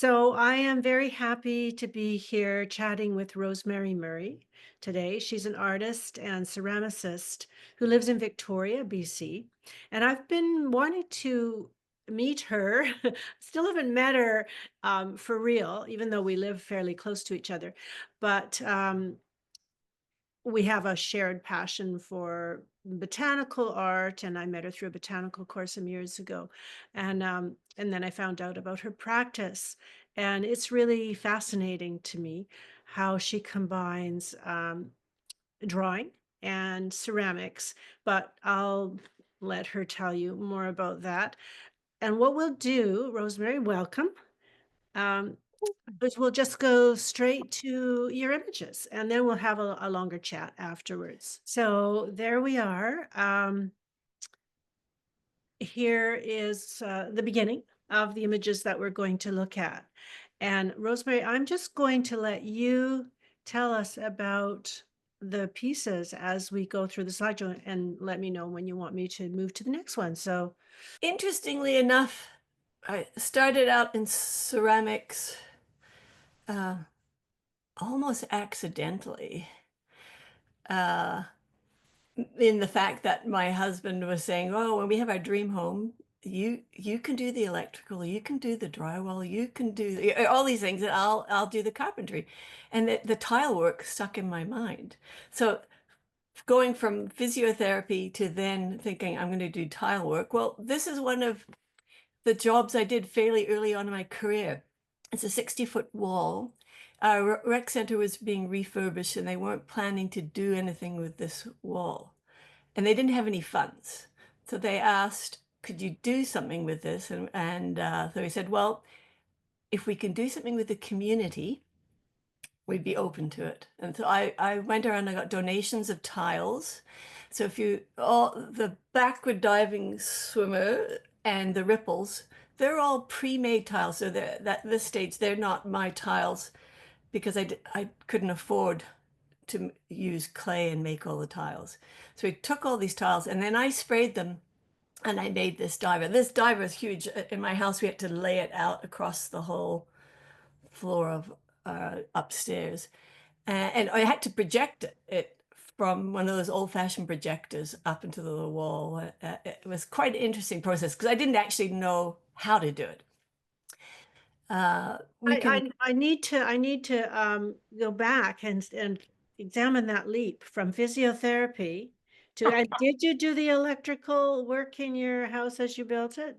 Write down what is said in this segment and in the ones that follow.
So I am very happy to be here chatting with Rosemary Murray today. She's an artist and ceramicist who lives in Victoria, BC. And I've been wanting to meet her. Still haven't met her for real, even though we live fairly close to each other. But we have a shared passion for botanical art, and I met her through a botanical course some years ago. And then I found out about her practice, and it's really fascinating to me how she combines drawing and ceramics. But I'll let her tell you more about that. And what we'll do, Rosemary, welcome. Um, is we'll just go straight to your images and then we'll have a longer chat afterwards. So there we are. Here is the beginning of the images that we're going to look at. And Rosemary, I'm just going to let you tell us about the pieces as we go through the slideshow and let me know when you want me to move to the next one. So, Interestingly enough, I started out in ceramics uh, almost accidentally, uh, in the fact that my husband was saying, "Oh, when we have our dream home, you can do the electrical, you can do the drywall, you can do all these things, and I'll do the carpentry," and the tile work stuck in my mind. So going from physiotherapy to then thinking I'm going to do tile work, well, this is one of the jobs I did fairly early on in my career. It's a 60-foot wall. Our rec center was being refurbished and they weren't planning to do anything with this wall. And they didn't have any funds. So they asked, could you do something with this? And so we said, well, if we can do something with the community, we'd be open to it. And so I went around and I got donations of tiles. So if you, all the backward diving swimmer and the ripples, they're all pre-made tiles. So they're, at this stage, they're not my tiles because I couldn't afford to use clay and make all the tiles. So we took all these tiles and then I sprayed them and I made this diver. This diver is huge. In my house, we had to lay it out across the whole floor of upstairs. And I had to project it from one of those old-fashioned projectors up into the wall. It was quite an interesting process because I didn't actually know how to do it. We can, I need to go back and examine that leap from physiotherapy to, and did you do the electrical work in your house as you built it?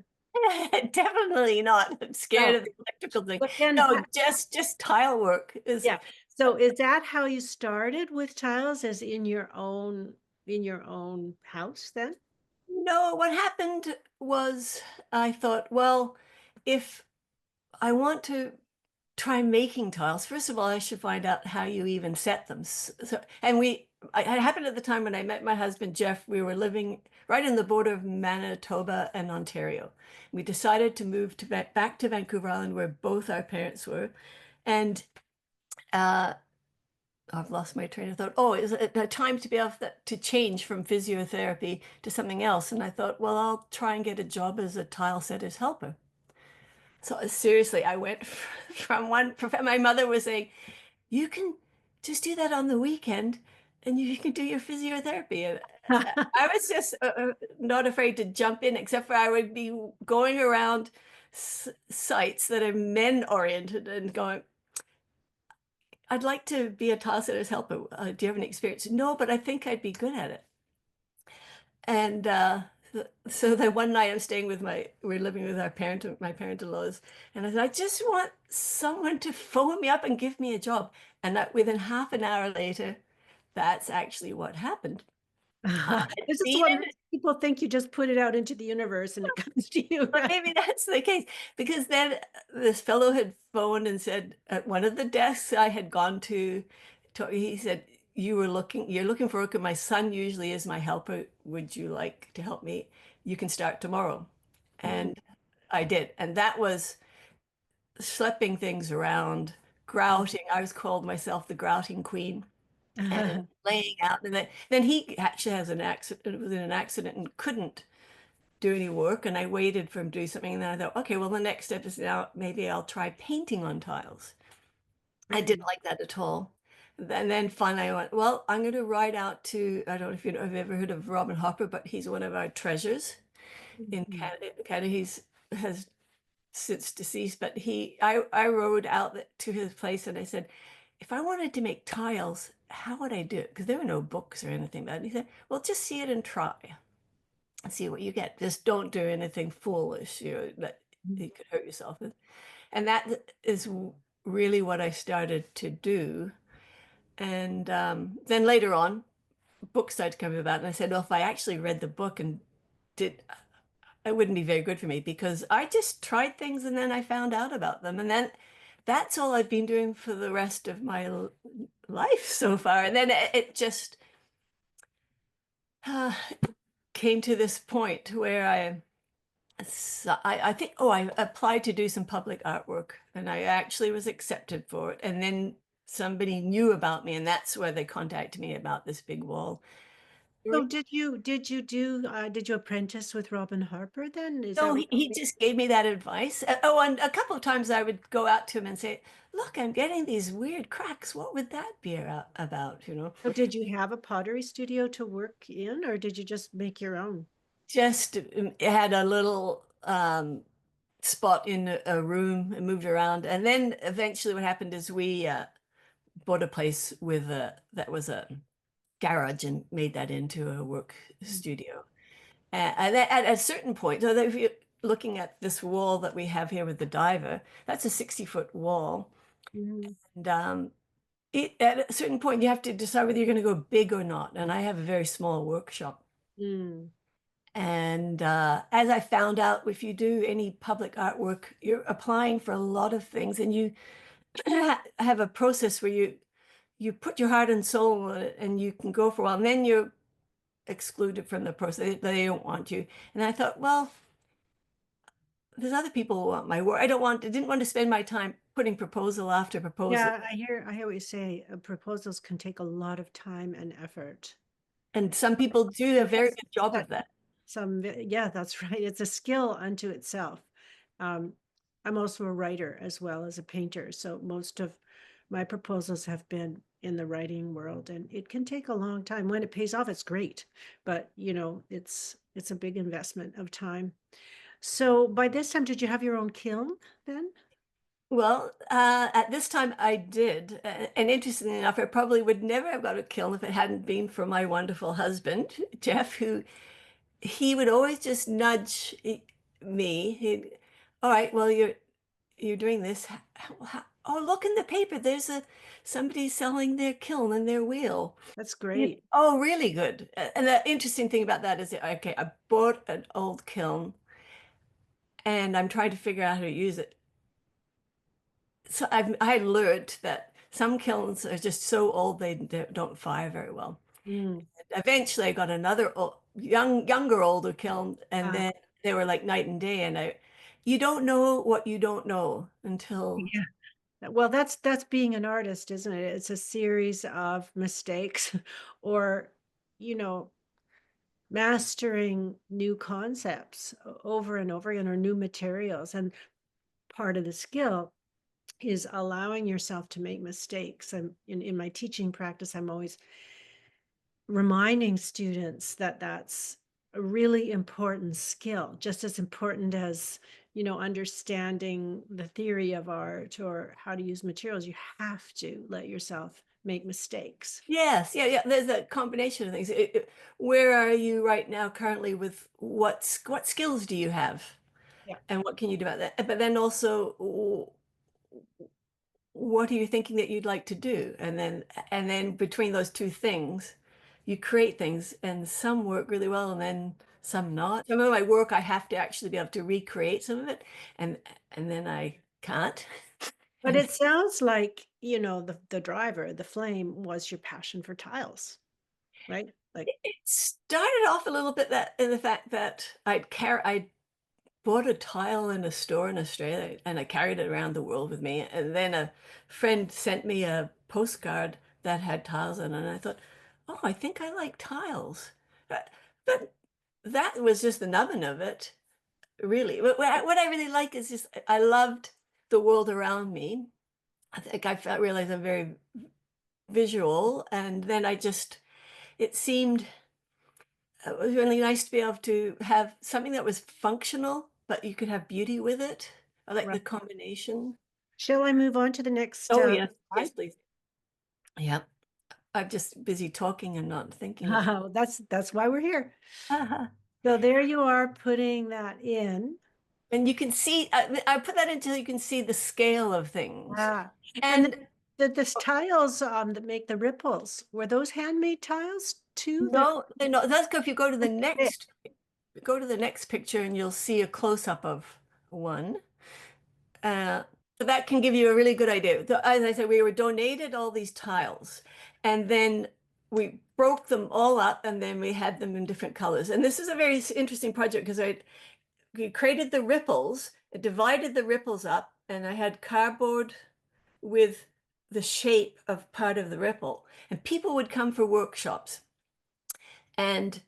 definitely not. I'm scared No, of the electrical thing. but then, No, just tile work is. yeah. So is that how you started with tiles, as in your own house then? No, what happened was I thought, well, if I want to try making tiles. First of all, I should find out how you even set them. It happened at the time when I met my husband, Jeff. We were living right in the border of Manitoba and Ontario. We decided to move back to Vancouver Island, where both our parents were. And uh, I've lost my train of thought. Oh, it's a time to be off to change from physiotherapy to something else. And I thought, well, I'll try and get a job as a tile setter's helper. So seriously, I went from my mother was saying, you can just do that on the weekend and you can do your physiotherapy. And I was just not afraid to jump in, except for I would be going around sites that are men oriented and going, I'd like to be a tile setter's helper. Do you have any experience? No, but I think I'd be good at it. And so then one night I'm staying with we're living with my parent-in-laws, and I said, I just want someone to phone me up and give me a job. And that within half an hour later, that's actually what happened. I'd This is seen what it, makes people think you just put it out into the universe and it comes to you, but right? maybe that's the case because then this fellow had phoned and said at one of the desks I had gone to he said, you're looking for work, and my son usually is my helper. Would you like to help me? You can start tomorrow. Mhm. And I did. And that was schlepping things around, grouting. I was called myself the grouting queen and laying out. And then he actually has an accident, was in an accident and couldn't do any work, and I waited for him to do something, and then I thought, okay, well, the next step is now maybe I'll try painting on tiles. I didn't Mm, like that at all. And then finally I went, well, I'm going to write out to, I don't know if you've ever heard of Robin Hopper, but he's one of our treasures in mhm. Canada. Canada. He's has since deceased, but I rode out to his place and I said, if I wanted to make tiles, how would I do it? Because there were no books or anything about it. And he said, well, just see it and try and see what you get. Just don't do anything foolish, that you could hurt yourself with. And that is really what I started to do. And then later on, books started coming about, and I said, well, if I actually read the book and did, it wouldn't be very good for me because I just tried things and then I found out about them. And then that's all I've been doing for the rest of my life so far. And then it just uh, came to this point where I think, oh, I applied to do some public artwork and I actually was accepted for it. And then somebody knew about me, and that's where they contacted me about this big wall. So did you apprentice with Robin Harper then? Is No, that he just gave me that advice. Oh, and a couple of times I would go out to him and say, look, I'm getting these weird cracks. What would that be about, so did you have a pottery studio to work in, or did you just make your own? Just had a little spot in a room and moved around. And then eventually what happened is we bought a place with that was a garage and made that into a work studio. And at a certain point, so that if you're looking at this wall that we have here with the diver, that's a 60-foot wall. Mhm. And at a certain point, you have to decide whether you're going to go big or not. And I have a very small workshop. Mm. And as I found out, if you do any public artwork, you're applying for a lot of things, and you have a process where you put your heart and soul in it, and you can go for a while, and then you're excluded from the process. They don't want you. And I thought, well, there's other people who want my work. I didn't want to spend my time putting proposal after proposal. Yeah, I hear what you say. Proposals can take a lot of time and effort. And some people do a very That's good job that of that. yeah, that's right. It's a skill unto itself. Um, I'm also a writer as well as a painter, so most of my proposals have been in the writing world, and it can take a long time. When it pays off, it's great, but it's a big investment of time. So by this time, did you have your own kiln then? Well, at this time I did. And interestingly enough, I probably would never have got a kiln if it hadn't been for my wonderful husband, Jeff, who he would always just nudge me. All right, well, you're doing this. Oh, look in the paper. There's somebody selling their kiln and their wheel. That's great. Oh, really good. And the interesting thing about that is, okay, I bought an old kiln and I'm trying to figure out how to use it. So I learned that some kilns are just so old they don't fire very well. Mm. Eventually, I got another younger, older kiln, and Uh, then they were like night and day. And you don't know what you don't know until, yeah. Well, that's being an artist, isn't it? It's a series of mistakes or, you know, mastering new concepts over and over again or new materials. And part of the skill is allowing yourself to make mistakes. And in my teaching practice, I'm always reminding students that that's a really important skill, just as important as, understanding the theory of art or how to use materials. You have to let yourself make mistakes. yes, yeah, yeah. There's a combination of things. Where are you right now currently with what skills do you have? Yeah. And what can you do about that? But then also, what are you thinking that you'd like to do? And then between those two things, you create things, and some work really well, and then some not. Some of my work, I have to actually be able to recreate some of it, and and then I can't. But And it sounds like, the driver, the flame was your passion for tiles, right? Like, it started off a little bit that in the fact that I bought a tile in a store in Australia and I carried it around the world with me. And then a friend sent me a postcard that had tiles in it. And I thought, oh, I think I like tiles. But that was just the nubbin of it, really. What I really like is just I loved the world around me. I think I felt realized I'm very visual, and then it seemed it was really nice to be able to have something that was functional, but you could have beauty with it. I like Right. the combination. Shall I move on to the next Oh, yes, slide? yes, please. Yeah, I'm just busy talking and not thinking of. Oh, that's why we're here. So there you are putting that in. And you can see, I put that until you can see the scale of things. Ah, and And the tiles that make the ripples, were those handmade tiles too? no, they're not. That's good. If you Thick. go to the next picture and you'll see a close-up of one. Uh, so that can give you a really good idea. As I said, we were donated all these tiles, and then we broke them all up, and then we had them in different colors. And this is a very interesting project because we created the ripples, divided the ripples up, and I had cardboard with the shape of part of the ripple. And people would come for workshops, and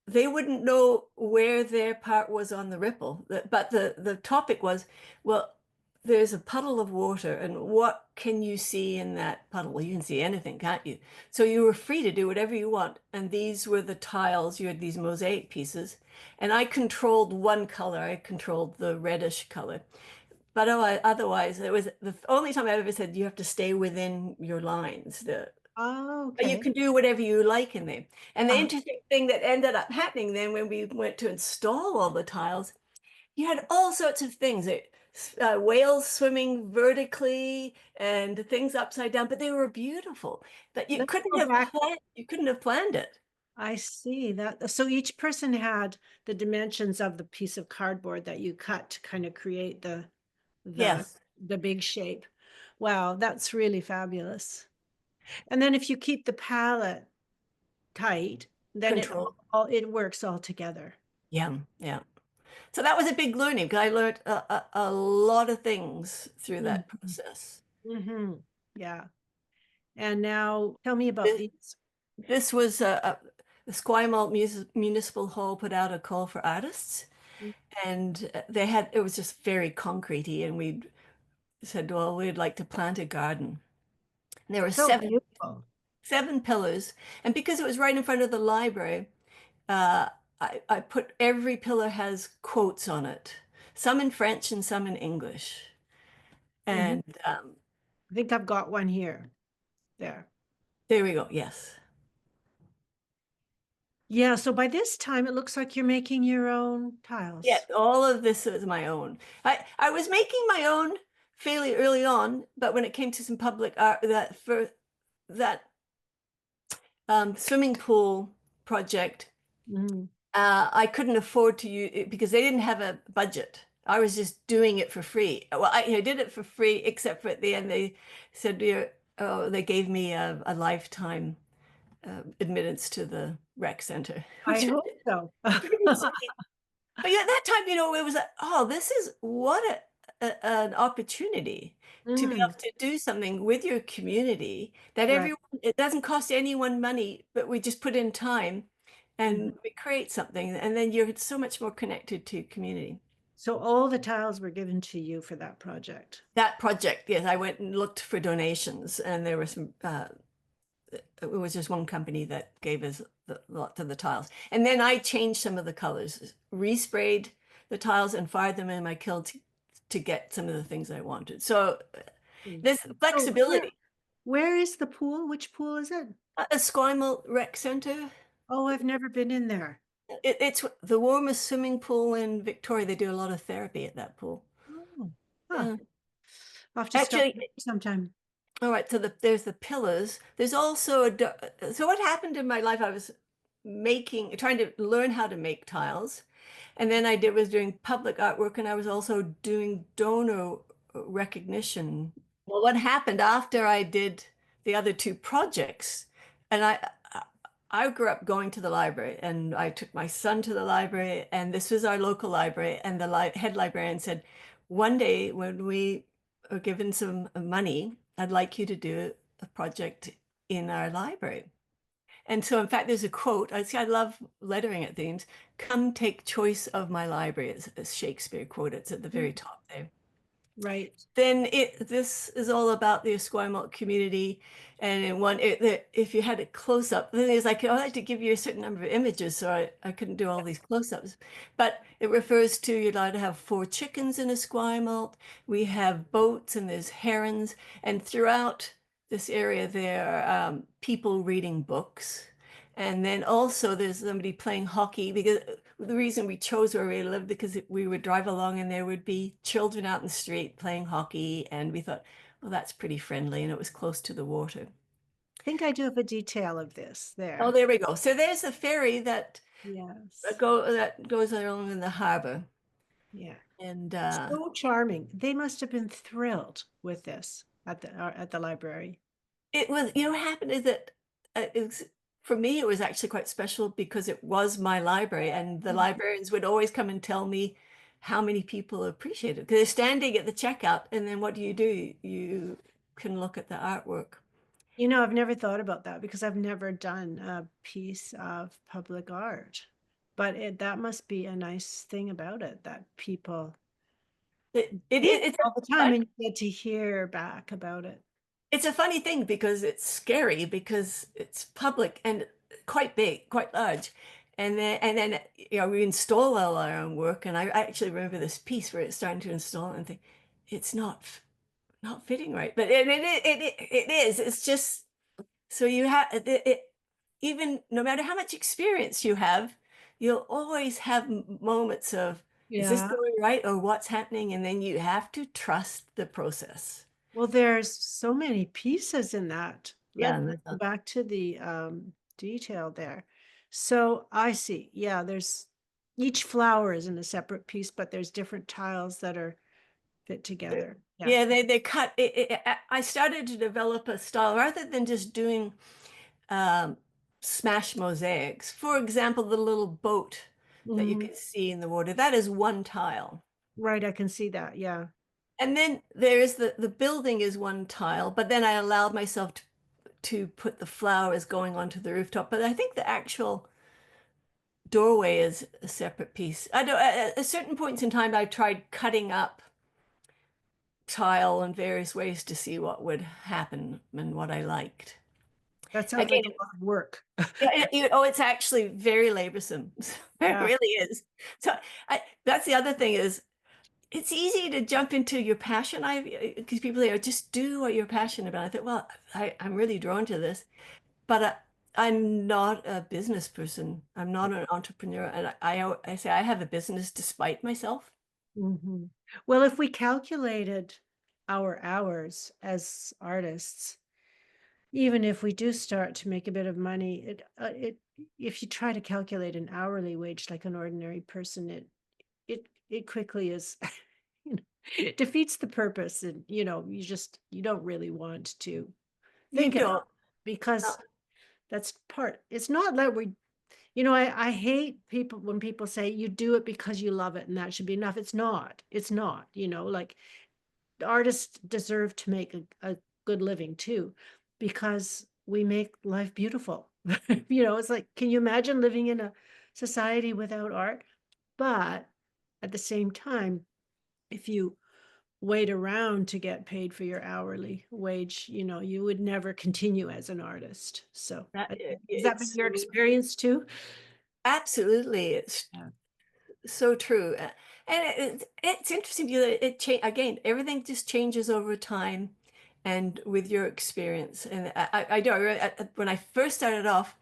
they wouldn't know where their part was on the ripple. But the topic was, well, there's a puddle of water, and what can you see in that puddle? Well, you can see anything, can't you? So you were free to do whatever you want. And these were the tiles. You had these mosaic pieces, and I controlled one color. I controlled the reddish color. But otherwise, it was the only time I ever said you have to stay within your lines. Oh, But you okay. can do whatever you like in there. And the Uh, interesting thing that ended up happening then when we went to install all the tiles, you had all sorts of things. Whales swimming vertically and things upside down, but they were beautiful. But let's go back. you couldn't have planned it. I see that. So each person had the dimensions of the piece of cardboard that you cut to kind of create the Yes, the big shape. Wow, that's really fabulous. And then if you keep the palette tight, then control. it works all together. Yeah, yeah. So that was a big learning because I learned a lot of things through that Mm-hmm. process. Mm-hmm. Yeah. And now tell me about This, these. this was the Esquimalt Municipal Hall put out a call for artists, and it was just very concretey, and we said, well, we'd like to plant a garden. And there were So beautiful. seven pillars, and because it was right in front of the library, uh, I put every pillar has quotes on it, some in French and some in English. Hmm. And I think I've got one here. There. there we go. Yes. Yeah, so by this time it looks like you're making your own Yeah, tiles. all of this is my own. I was making my own fairly early on, but when it came to some public art, that swimming pool project, Mhm. I couldn't afford to use it because they didn't have a budget. I was just doing it for free. Well, I did it for free, except for at the end they said, oh, they gave me a lifetime admittance to the rec center, I which was hope so. pretty sweet. But yeah, at that time, it was like, oh, this is what an opportunity to be Mm, able to do something with your community that right. it doesn't cost anyone money, but we just put in time Mhm. and we create something, and then you're so much more connected to community. So all the tiles were given to you for that project. That project, yes, I went and looked for donations, and there were some it was just one company that gave us the lot of the tiles. And then I changed some of the colors, resprayed the tiles and fired them in my kiln to get some of the things I wanted. So Mm. this So flexibility. where is the pool? Which pool is it? A Esquimalt Rec Center, Oh, I've never been in there. it's the warmest swimming pool in Victoria. They do a lot of therapy at that pool. Oh, huh. Yeah. I'll have to stop Actually, sometime. all right, so there's the pillars. There's also so what happened in my life, I was trying to learn how to make tiles. And then was doing public artwork, and I was also doing donor recognition. Well, what happened after I did the other two projects, and I grew up going to the library, and I took my son to the library, and this was our local library, and the li head librarian said, one day when we are given some money, I'd like you to do a project in our library. And so, in fact, there's a quote. I see. I love lettering at themes. "Come take choice of my library." It's a Shakespeare quote. It's at the very Mm. top there. Right. Then this is all about the Esquimalt community. And in one, if you had a close up, then it's like, oh, I like to give you a certain number of images, so I couldn't do all these close ups. But it refers to you're allowed to have 4 chickens in Esquimalt. We have boats and there's herons. And throughout this area, there are people reading books. And then also there's somebody playing hockey because the reason we chose where we lived because we would drive along and there would be children out in the street playing hockey, and we thought, well, that's pretty friendly, and it was close to the water. I think I do have a detail of this Oh, there. there we go. So there's a ferry Yes. that goes along in the harbor, Yeah. and So charming. They must have been thrilled with this at the library. it was, what happened is that for me, it was actually quite special because it was my library, and the Mm. librarians would always come and tell me how many people appreciate it. Because they're standing at the checkout, and then what do? You can look at the artwork. You know, I've never thought about that because I've never done a piece of public art. But that must be a nice thing about it that people It see is it all the time and you get to hear back about it. it's a funny thing because it's scary because it's public and quite big, quite large. And then we install all our own work. And I actually remember this piece where it's starting to install and think it's not fitting right. But it is. It's just so you have even no matter how much experience you have, you'll always have moments of is this Yeah. going right or what's happening? And then you have to trust the process. Well, there's so many pieces in that. Yeah, Let's and go that's back to the detail there. So I see. Yeah, there's each flower is in a separate piece, but there's different tiles that are fit together. Yeah. yeah, they cut. I started to develop a style rather than just doing um, smash mosaics. For example, the little boat that you Mhm. can see in the water, that is one tile. Right, I can see that. Yeah. And then there is the building is one tile, but then I allowed myself to put the flowers going onto the rooftop. But I think the actual doorway is a separate piece. I don't, at certain points in time, I tried cutting up tile in various ways to see what would happen and what I liked. That sounds Again, like a lot of work. it's actually very laborsome. It Yeah. really is. So that's the other thing is it's easy to jump into your passion. Because people say, oh, just do what you're passionate about. I thought, well, I'm really drawn to this, but I'm not a business person. I'm not an entrepreneur. And I say I have a business despite myself. Mhm. Well, if we calculated our hours as artists, even if we do start to make a bit of money, if you try to calculate an hourly wage like an ordinary person, it quickly is, you know, it defeats the purpose, and you don't really want to You think about don't. it because that's part. It's not that I hate people when people say you do it because you love it and that should be enough. It's not. It's not. Like artists deserve to make a good living too, because we make life beautiful. It's like, can you imagine living in a society without art? But at the same time, if you wait around to get paid for your hourly wage, you would never continue as an artist. So, has that been It's your experience too? absolutely it's Yeah. so true. And it's interesting because it change again. Everything just changes over time, and with your experience. And I do. When I first started off,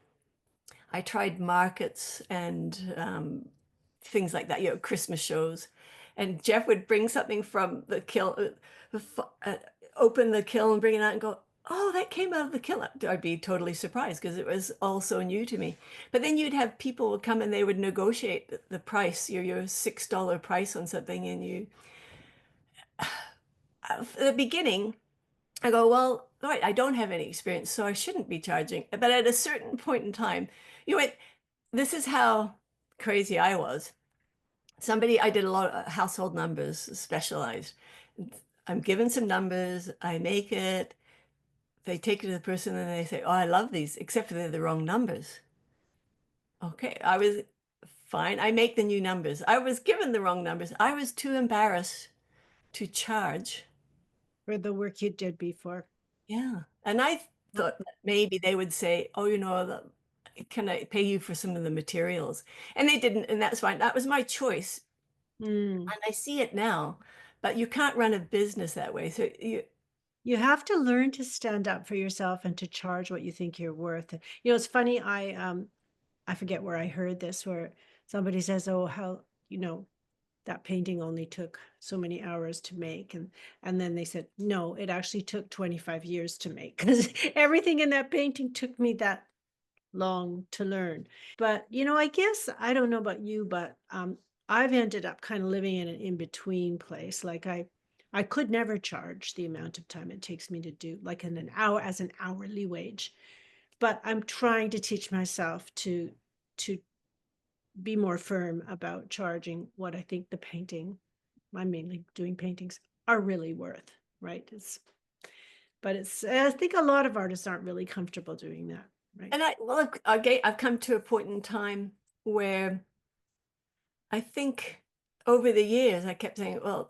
I tried markets and things like that, Christmas shows. And Jeff would bring something from the kiln, open the kiln, bring it out and go, oh, that came out of the kiln. I'd be totally surprised because it was all so new to me. But then you'd have people would come and they would negotiate the price, your $6 price on something. And at the beginning, I go, well, right, I don't have any experience, so I shouldn't be charging. But at a certain point in time, went, this is how crazy I was. I did a lot of household numbers, specialized. I'm given some numbers, I make it. they take it to the person and they say, "Oh, I love these," except for they're the wrong numbers. Okay, I was fine. I make the new numbers. I was given the wrong numbers. I was too embarrassed to charge. For the work you did before. Yeah. And I Yep. thought that maybe they would say, "Oh, can I pay you for some of the materials?" And they didn't, and that's fine. That was my choice. Mm. And I see it now, but you can't run a business that way. So You have to learn to stand up for yourself and to charge what you think you're worth. You know, it's funny, I forget where I heard this, where somebody says, "Oh, how, you know, that painting only took so many hours to make." And then they said, "No, it actually took 25 years to make because everything in that painting took me that long to learn." But, you know, I guess I don't know about you, but I've ended up kind of living in an in-between place. Like I could never charge the amount of time it takes me to do like in an hour as an hourly wage. But I'm trying to teach myself to be more firm about charging what I think the painting, I'm mainly doing paintings, are really worth, right? But it's I think a lot of artists aren't really comfortable doing that, right? and I've come to a point in time where I think over the years I kept saying, "Well,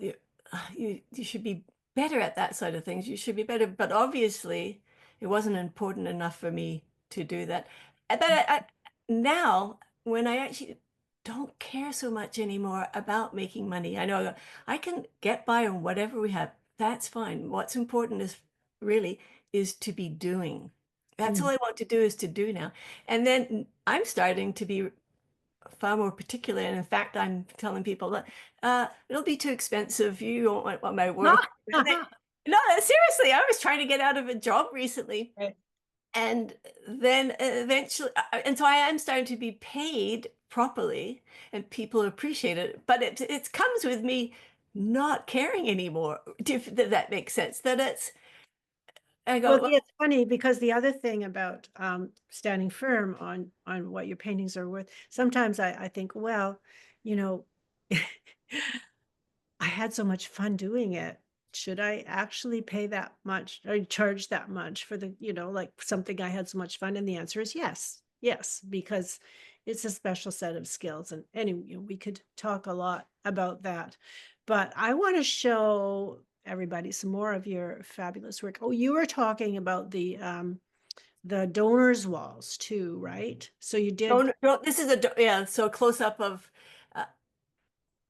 you should be better at that side of things. You should be better." But obviously, it wasn't important enough for me to do that. But now, when I actually don't care so much anymore about making money, I know I can get by on whatever we have. That's fine. What's important is really is to be doing. That's all Mhm. I want to do is to do now. And then I'm starting to be far more particular. And in fact, I'm telling people that it'll be too expensive. You won't want my work. And no, seriously, I was trying to get out of a job recently. Right. And then eventually, and so I am starting to be paid properly and people appreciate it. But it comes with me not caring anymore. If that makes sense. That I go, Well, well, yeah, it's funny because the other thing about standing firm on what your paintings are worth, sometimes I think, well, you know, I had so much fun doing it. Should I actually pay that much or charge that much for the, you know, like something I had so much fun? And the answer is yes. Yes, because it's a special set of skills. And anyway, you know, we could talk a lot about that. But I want to show everybody some more of your fabulous work. Oh, you were talking about the donors walls too, right? So you did. this is yeah. So close up of. Uh,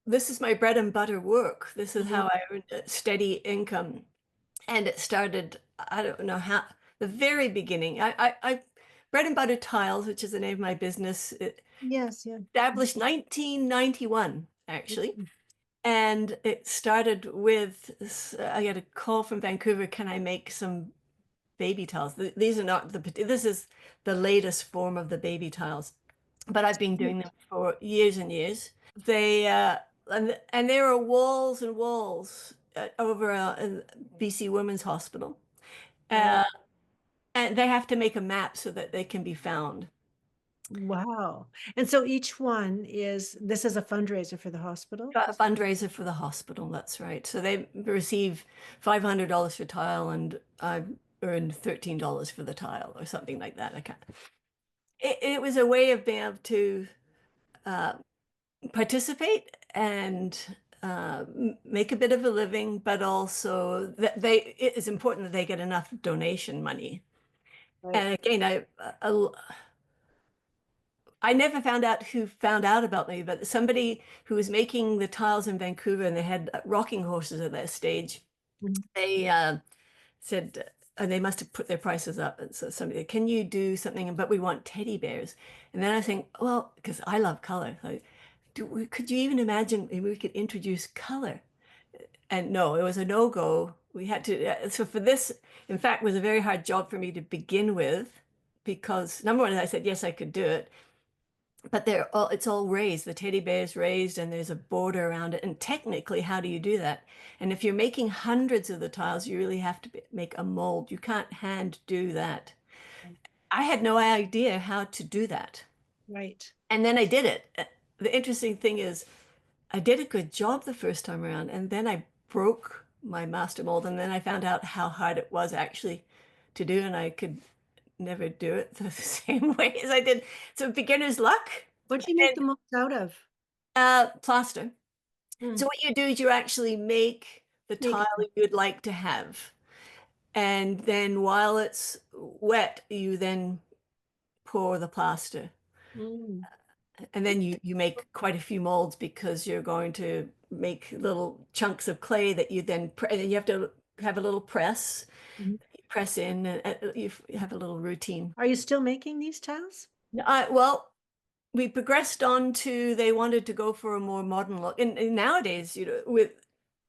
this is my bread and butter work. This is Mhm. how I earned a steady income. And it started, I don't know how, the very beginning. Bread and butter tiles, which is the name of my business, it Yes, yeah. established 1991, actually. Mhm. And it started with, I got a call from Vancouver, can I make some baby tiles? These are not this is the latest form of the baby tiles, but I've been doing them for years and years. They and there are walls and walls over in BC Women's Hospital, Oh, uh, and they have to make a map so that they can be found. wow. And so each one is this is a fundraiser for the hospital? A fundraiser for the hospital, that's right. So they receive $500 for tile, and I earned $13 for the tile, or something like that. I can't. It was a way of being able to uh, participate and make a bit of a living, but also that it is important that they get enough donation money. Right. And again, I never found out who found out about me, but somebody who was making the tiles in Vancouver, and they had rocking horses at that stage. Mhm. They said, and they must have put their prices up. And so somebody, can you do something? But we want teddy bears. And then I think, well, because I love color, like, could you even imagine maybe we could introduce color? And no, it was a no-go. We had to, so for this, in fact, was a very hard job for me to begin with, because number one, I said, yes, I could do it. But it's all raised. The teddy bear is raised and there's a border around it. And technically, how do you do that? And if you're making hundreds of the tiles, you really have to make a mold. You can't hand do that. I had no idea how to do that. Right. And then I did it. The interesting thing is, I did a good job the first time around, and then I broke my master mold, and then I found out how hard it was actually to do, and I could never do it the same way as I did. So beginner's luck. What do you make And the most out of? plaster. So Mm, what you do is you actually make the make tile it. you'd like to have. And then while it's wet, you then pour the plaster. Mm. And then you make quite a few molds because you're going to make little chunks of clay that you then and you have to have a little press. Mhm. You press in and you have a little routine. Are you still making these tiles? Well, we progressed on to they wanted to go for a more modern look. And nowadays, with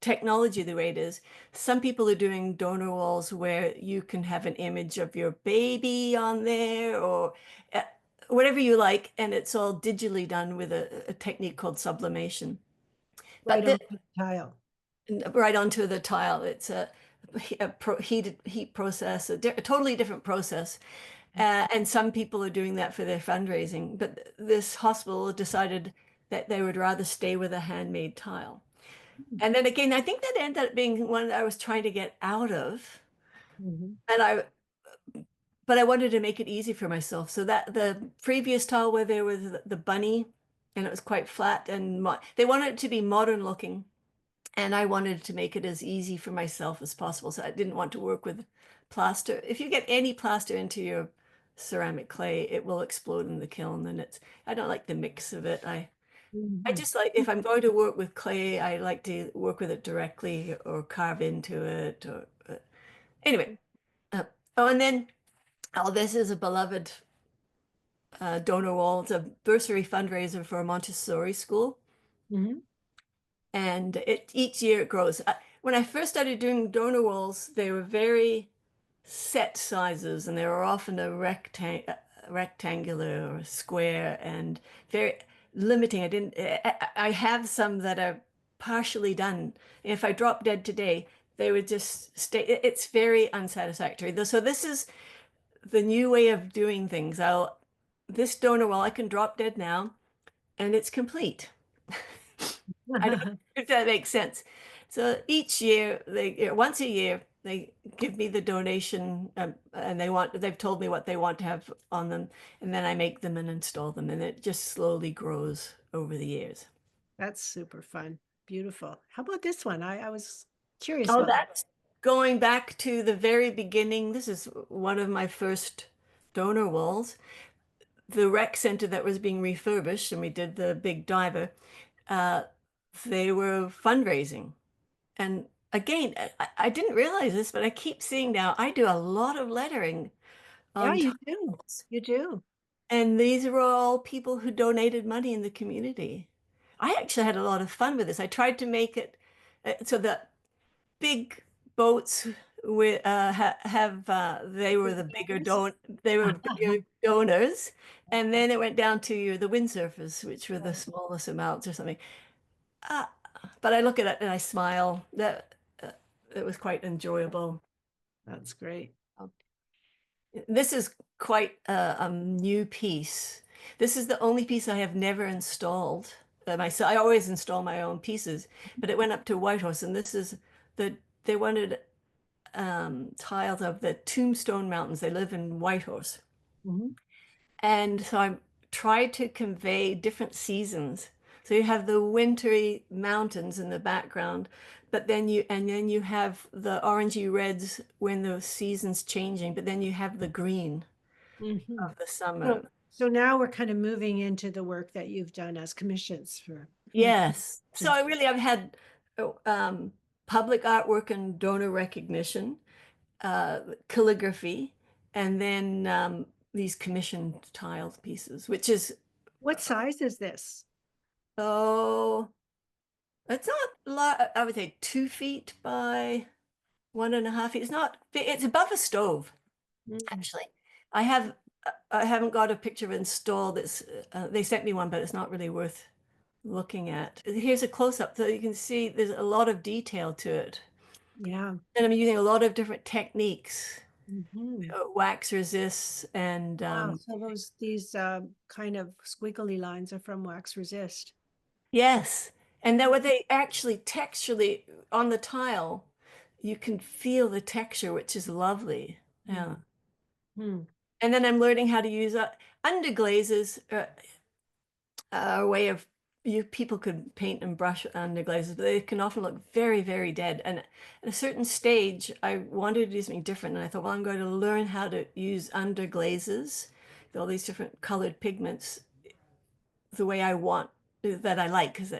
technology the way it is, some people are doing donor walls where you can have an image of your baby on there or uh, whatever you like, and it's all digitally done with a technique called sublimation. But Right on the tile. right onto the tile, it's heat process, a totally different process. And some people are doing that for their fundraising, but this hospital decided that they would rather stay with a handmade tile. And then again, I think that ended up being one I was trying to get out of. Mhm. And but I wanted to make it easy for myself. So that the previous tile where there was the bunny and it was quite flat and they wanted it to be modern looking. And I wanted to make it as easy for myself as possible. So I didn't want to work with plaster. If you get any plaster into your ceramic clay, it will explode in the kiln. And I don't like the mix of it. I Mhm. just like, if I'm going to work with clay, I like to work with it directly or carve into it. Or anyway. Uh, oh, and then, oh, this is a beloved donor wall. It's a bursary fundraiser for a Montessori school. Mhm. And each year it grows. When I first started doing donor walls, they were very set sizes, and they were often rectangular or square, and very limiting. I have some that are partially done. If I drop dead today, they would just stay. It's very unsatisfactory. So this is the new way of doing things. This donor wall, I can drop dead now, and it's complete. I don't know if that makes sense. So each year, once a year, they give me the donation, and they've told me what they want to have on them, and then I make them and install them, and it just slowly grows over the years. That's super fun. Beautiful. How about this one? I was curious Oh, about. that's going back to the very beginning. This is one of my first donor walls. The rec center that was being refurbished, and we did the big diver. Uh, they were fundraising. And again, I didn't realize this, but I keep seeing now I do a lot of lettering Yeah, on you do. tiles. You do. And these are all people who donated money in the community. I actually had a lot of fun with this. I tried to make it so that big boats have they were Big the bigger donors. don't they were bigger donors, and then it went down to the windsurfers, which were the Right. smallest amounts or something. Uh, but I look at it and I smile. That it was quite enjoyable. That's great. This is quite a new piece. This is the only piece I have never installed myself. I always install my own pieces, but it went up to Whitehorse, and this is they wanted tiles of the Tombstone Mountains. They live in Whitehorse, Mhm. and so I tried to convey different seasons. So you have the wintry mountains in the background, but then you have the orangey reds when the season's changing, but then you have the green Mhm. of the summer. So now we're kind of moving into the work that you've done as commissions for the Yes. So I've had oh, public artwork and donor recognition, calligraphy, and then these commissioned tiled pieces, which is, what size is this? oh, it's not large. I would say 2 feet by 1.5 feet. It's above a stove, Mm. actually. I have, I haven't got a picture of it installed. They sent me one, but it's not really worth looking at. Here's a close-up so you can see there's a lot of detail to it. Yeah. And I'm using a lot of different techniques, Mhm. wax resists and Wow. So these kind of squiggly lines are from wax resist. yes. And then what they actually texturally on the tile, you can feel the texture, which is lovely. Mm. Yeah. Mm. And then I'm learning how to use underglazes. A way of you people could paint and brush underglazes, but they can often look very, very dead. And at a certain stage, I wanted to do something different, and I thought, well, I'm going to learn how to use underglazes, all these different colored pigments, the way I want, that I like, because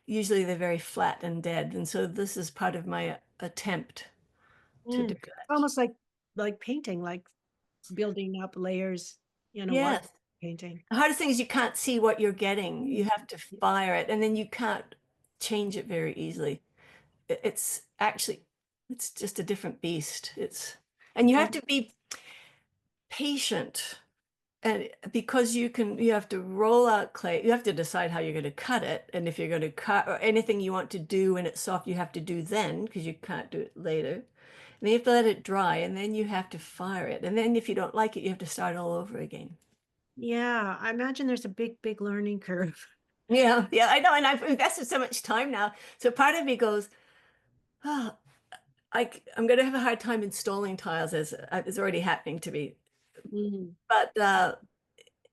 usually they're very flat and dead. And so this is part of my attempt to do Mm. that. Almost like painting, like building up layers in a water Yes. painting. The hardest thing is you can't see what you're getting. You Mm. have to fire it, and then you can't change it very easily. It's actually it's just a different beast. It's and you have Oh, to be patient, and because you have to roll out clay, you have to decide how you're going to cut it, and if you're going to cut or anything you want to do when it's soft, you have to do then because you can't do it later. And then you have to let it dry, and then you have to fire it, and then if you don't like it, you have to start all over again. yeah. I imagine there's a big, big learning curve. Yeah, yeah, I know, and I've invested so much time now. So part of me goes, oh, I'm going to have a hard time installing tiles as it's already happening to me. Mm. But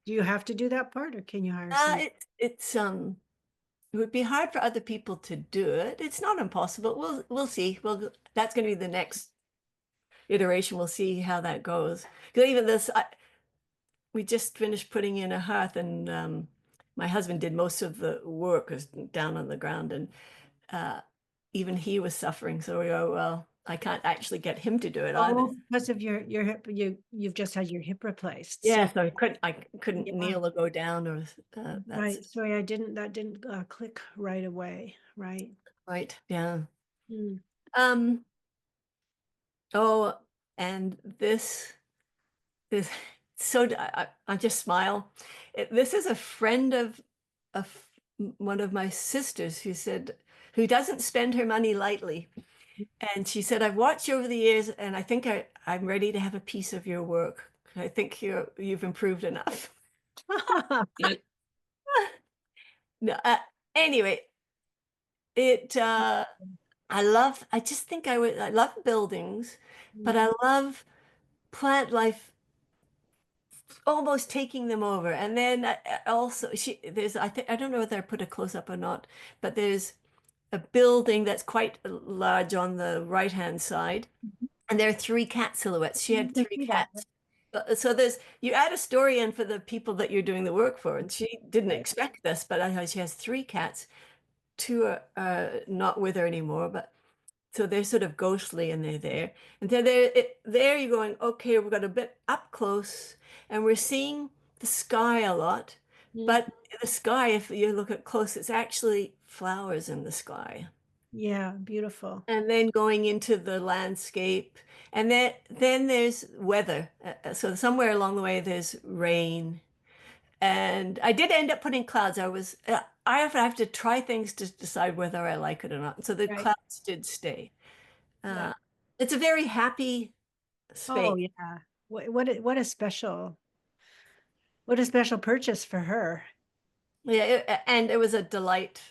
Do you have to do that part, or can you hire some? it would be hard for other people to do it. It's not impossible. We'll see. Well, that's going to be the next iteration. We'll see how that goes. Because even we just finished putting in a hearth, and my husband did most of the work, was down on the ground, and uh, even he was suffering. So we go, well, I can't actually get him to do it either. Oh, because of your hip, you've just had your hip replaced. So Yeah, so I couldn't yeah, kneel or go down or that's right. Sorry, that didn't click right away. Right. right. Yeah. Mm. Um, oh, and this is so I just smile. This is a friend of one of my sisters who said who doesn't spend her money lightly. And she said, I've watched you over the years and I think I'm ready to have a piece of your work. I think you've improved enough. No, anyway, it I just think I love buildings, but Mm. I love plant life almost taking them over. And then also there's I think I don't know whether I put a close up or not, but there's a building that's quite large on the right hand side, and there are three cat silhouettes. She You had can three see that. cats. So there's you add a story in for the people that you're doing the work for, and she didn't Right. expect this, but she has three cats. Two are not with her anymore, but so they're sort of ghostly and they're there. And then there you're going, okay, we've got a bit up close and we're seeing the sky a lot. Mm. But the sky, if you look at close, it's actually flowers in the sky. Yeah, beautiful. And then going into the landscape. And then there's weather. So somewhere along the way, there's rain. And I did end up putting clouds. I often have to try things to decide whether I like it or not. So the Right. clouds did stay. Yeah. Uh, it's a very happy Oh, space. yeah. What a special purchase for her. Yeah, and it was a delight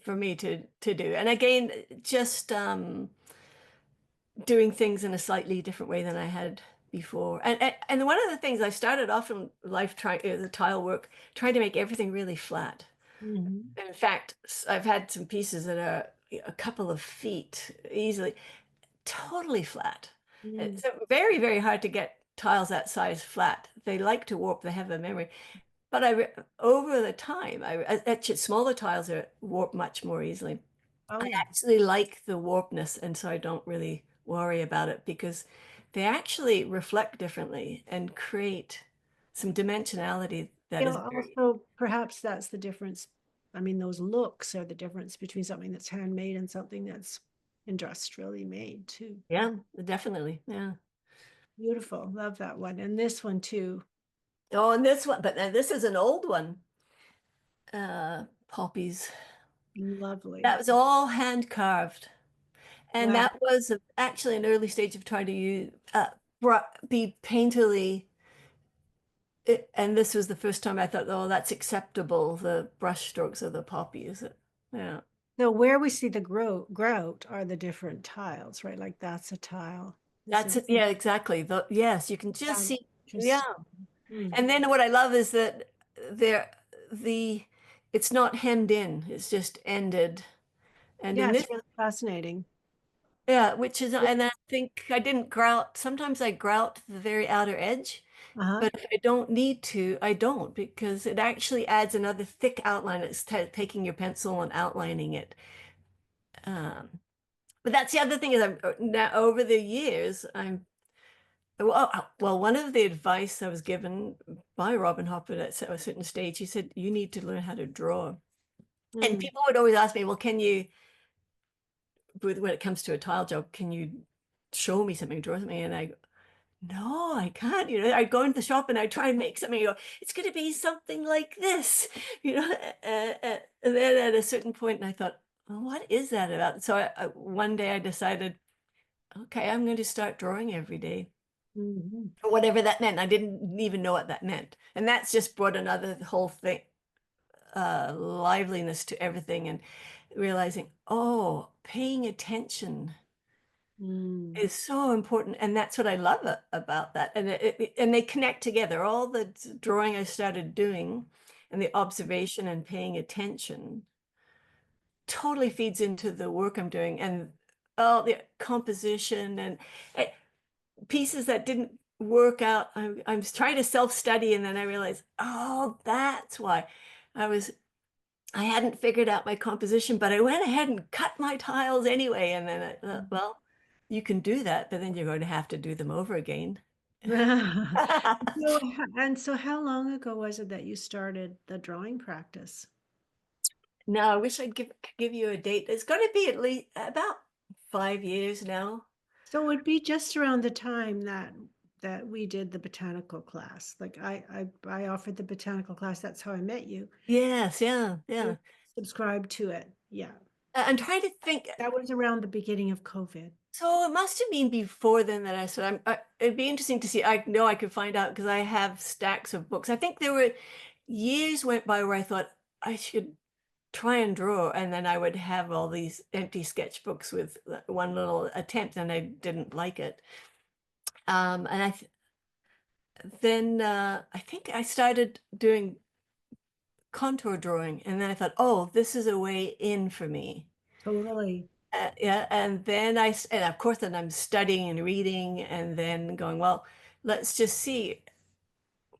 for me to do. And again, just doing things in a slightly different way than I had before. And one of the things I started off in life trying the tile work, trying to make everything really flat. Mhm. In fact, I've had some pieces that are a couple of feet easily, totally flat. Mm. It's very, very hard to get tiles that size flat. They like to warp, they have a memory. But over the time, actually smaller tiles are warp much more easily. I Oh, actually like the warpness, and so I don't really worry about it because they actually reflect differently and create some dimensionality that yeah, is very, also perhaps that's the difference. I mean, those looks are the difference between something that's handmade and something that's industrially made too. yeah, definitely, yeah. Beautiful. Love that one. And this one too. Oh, and this one, but this is an old one. Poppies. That Lovely. was all hand carved. And Wow. that was actually an early stage of trying to be painterly. And this was the first time I thought, oh, that's acceptable, the brush strokes of the poppy, is it? Yeah. So where we see the grout are the different tiles, right? Like that's a tile. Is That's it? it. Yeah, exactly. Yes, you can Yeah, just see. Yeah. interesting. Mm. And then what I love is that there the it's not hemmed in. It's just ended. And Yeah, in it's this, really fascinating. yeah, which is, and I think I didn't grout. Sometimes I grout the very outer edge, Uh-huh. but if I don't need to, I don't, because it actually adds another thick outline. It's taking your pencil and outlining it. Um, but that's the other thing is I'm now over the years, I'm well, one of the advice I was given by Robin Hopper at a certain stage, he said, you need to learn how to draw. And Mm. people would always ask me, well, can you, when it comes to a tile job, can you show me something, draw something? And I go, no, I can't. I go into the shop and I try and make something. I go, it's going to be something like this, and then at a certain point, I thought, well, what is that about? So one day I decided, okay, I'm going to start drawing every day. Mhm. Or whatever that meant. I didn't even know what that meant. And that's just brought another whole thing, liveliness to everything and realizing, oh, paying attention Mm. is so important. And that's what I love about that. And and they connect together. All the drawing I started doing and the observation and paying attention totally feeds into the work I'm doing and all the composition and eh, pieces that didn't work out. I'm trying to self-study and then I realized, oh, that's why I was I hadn't figured out my composition, but I went ahead and cut my tiles anyway. And then I thought, well, you can do that, but then you're going to have to do them over again. So how long ago was it that you started the drawing practice? Now, I wish I'd give you a date. It's going to be at least about 5 years now. So it would be just around the time that we did the botanical class. Like I offered the botanical class. That's how I met you. Yes, yeah, You yeah. subscribed to it. Yeah. I'm trying to think. That was around the beginning of COVID. So it must have been before then that I started. It'd be interesting to see. I know I could find out because I have stacks of books. I think there were years went by where I thought I should try and draw, and then I would have all these empty sketchbooks with one little attempt, and I didn't like it. And then I think I started doing contour drawing, and then I thought, oh, this is a way in for me. Totally. Yeah, and then and of course, then I'm studying and reading, and then going, well, let's just see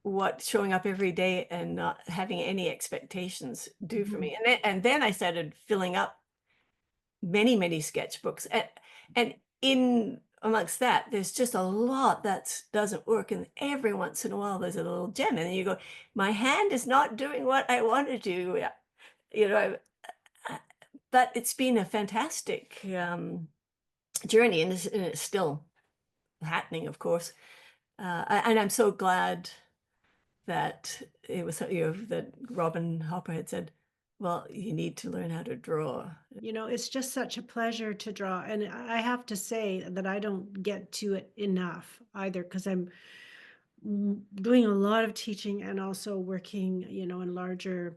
what showing up every day and not having any expectations do for Mhm. me. And then I started filling up many, many sketchbooks, and in amongst that, there's just a lot that doesn't work, and every once in a while, there's a little gem, and then you go, my hand is not doing what I want to do. Yeah, You know, I- but it's been a fantastic journey, and it's still happening, of course. And I'm so glad that it was that Robin Hopper had said, "Well, you need to learn how to draw." It's just such a pleasure to draw. And I have to say that I don't get to it enough either because I'm doing a lot of teaching and also working, in larger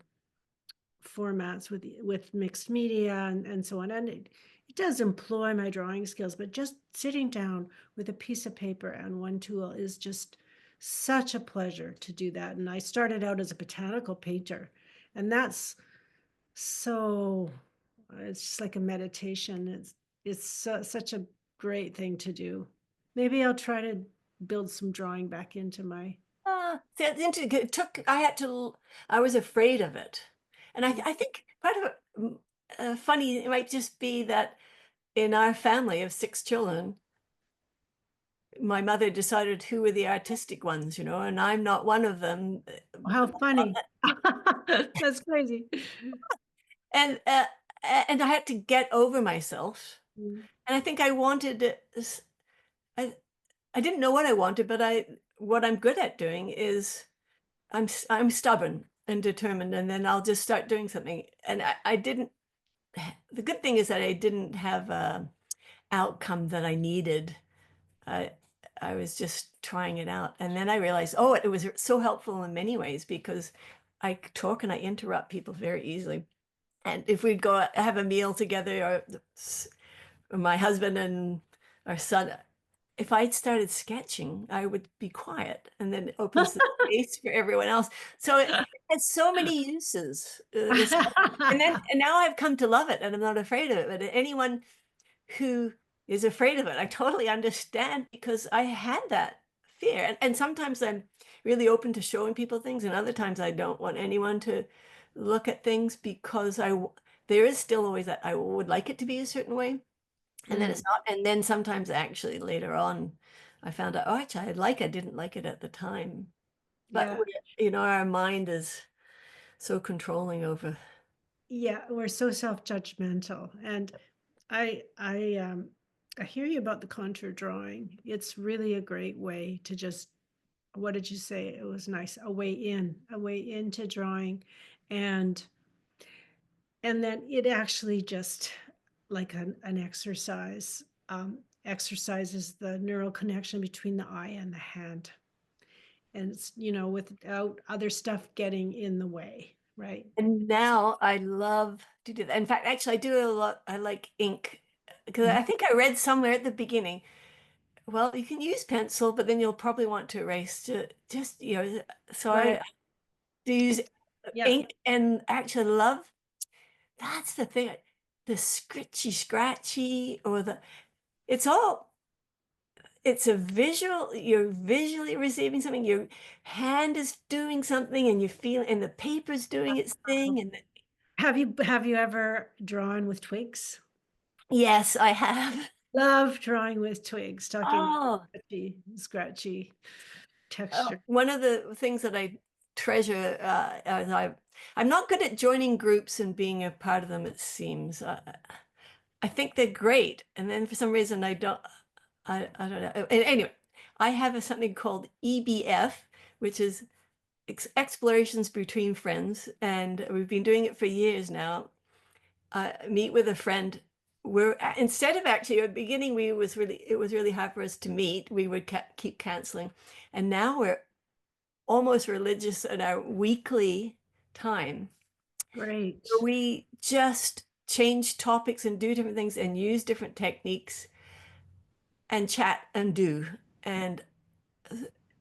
formats with mixed media and so on. And it does employ my drawing skills, but just sitting down with a piece of paper and one tool is just such a pleasure to do that. And I started out as a botanical painter, and that's so it's just like a meditation. It's such a great thing to do. Maybe I'll try to build some drawing back into my. That's interesting. I was afraid of it. And I think part of it, funny, it might just be that in our family of six children, my mother decided who were the artistic ones, and I'm not one of them. How funny. That's crazy. And and I had to get over myself. Mm. And I think I wanted I I didn't know what I wanted, but what I'm good at doing is I'm stubborn and determined, and then I'll just start doing something. And I didn't. The good thing is that I didn't have a outcome that I needed. I I was just trying it out, and then I realized, oh, it was so helpful in many ways because I talk and I interrupt people very easily. And if we'd go have a meal together, or my husband and our son, if I'd started sketching, I would be quiet, and then it opens the space for everyone else. So it has so many uses, this and now I've come to love it, and I'm not afraid of it, but anyone who is afraid of it, I totally understand because I had that fear, and sometimes I'm really open to showing people things, and other times I don't want anyone to look at things because there is still always that I would like it to be a certain way. And then it's Mm, not, and then sometimes actually later on, I found out, oh, actually, I didn't like it at the time. But yeah. our mind is so controlling over. Yeah, we're so self-judgmental. And I I um I hear you about the contour drawing. It's really a great way to just, what did you say? It was nice. A way into drawing. And then it actually just like an exercise, exercises the neural connection between the eye and the hand. And it's, without other stuff getting in the way, right? And now I love to do that. In fact, actually, I do a lot. I like ink because I Mhm. think I read somewhere at the beginning, well, you can use pencil, but then you'll probably want to erase to just, so Right. I do use It's, yeah. ink and actually love, that's the thing, the scritchy scratchy or it's all, it's a visual, you're visually receiving something, your hand is doing something and you feel, and the paper's doing its thing. And Have you ever drawn with twigs? yes, I have. Love drawing with twigs, talking Oh, scratchy texture. one of the things that I treasure, as I'm not good at joining groups and being a part of them, it seems. I think they're great, and then for some reason I don't. I don't know. Anyway, I have something called EBF, which is explorations between friends, and we've been doing it for years now. Meet with a friend. We're instead of actually at the beginning, we was really it was really hard for us to meet. We would keep canceling, and now we're almost religious in our weekly time. Great. We just change topics and do different things and use different techniques and chat and do. And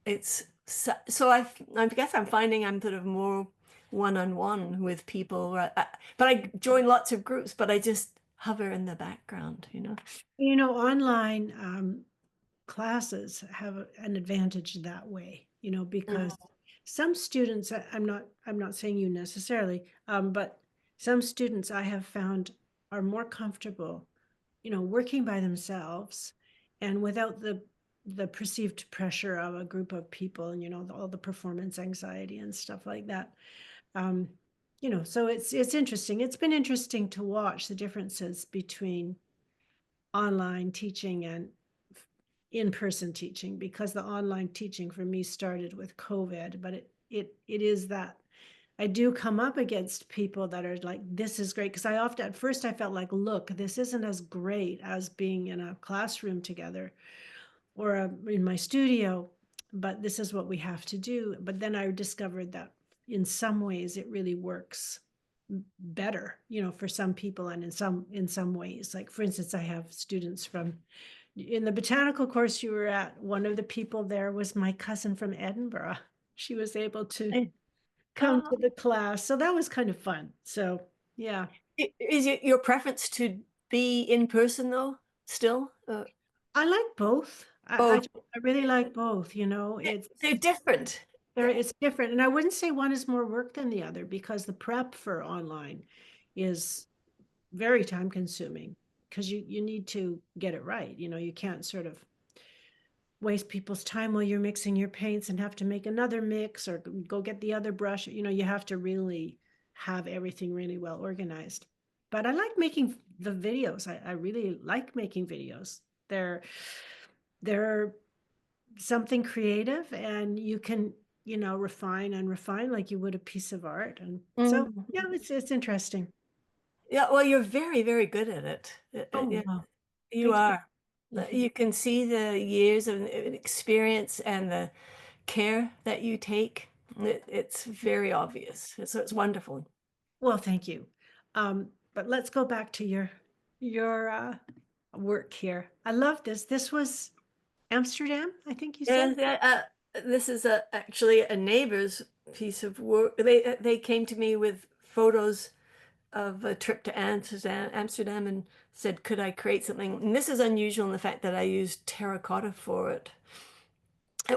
it's so I guess I'm finding I'm sort of more one-on-one with people, but I join lots of groups, but I just hover in the background. Online classes have an advantage that way, because Mhm. some students, I'm not saying you necessarily, but some students I have found are more comfortable, working by themselves and without the perceived pressure of a group of people and, all the performance anxiety and stuff like that. Um, so it's interesting. It's been interesting to watch the differences between online teaching and in-person teaching, because the online teaching for me started with COVID, but it is that I do come up against people that are like, this is great. Because I often, at first, I felt like, look, this isn't as great as being in a classroom together or in my studio, but this is what we have to do. But then I discovered that in some ways it really works better, for some people, and in some ways. Like, for instance, I have students from in the botanical course you were at. One of the people there was my cousin from Edinburgh. She was able to come Oh, to the class. So that was kind of fun. So, yeah. is it your preference to be in person though? Still, I like both. both. I really like both, They're different. it's different. And I wouldn't say one is more work than the other, because the prep for online is very time consuming, because you need to get it right. You can't sort of waste people's time while you're mixing your paints and have to make another mix or go get the other brush. You have to really have everything really well organized. But I like making the videos. I really like making videos. They're something creative, and you can, refine and refine like you would a piece of art. And so, yeah, Mhm. it's interesting. Yeah, well, you're very, very good at it. Oh, Yeah, well, you thank you. are. Mhm. You can see the years of experience and the care that you take. It's very obvious. So it's wonderful. Well, thank you. But let's go back to your work here. I love this. This was Amsterdam, I think you said? Yeah, yeah, this is actually a neighbor's piece of work. They came to me with photos of a trip to Amsterdam and said, could I create something? And this is unusual in the fact that I used terracotta for it.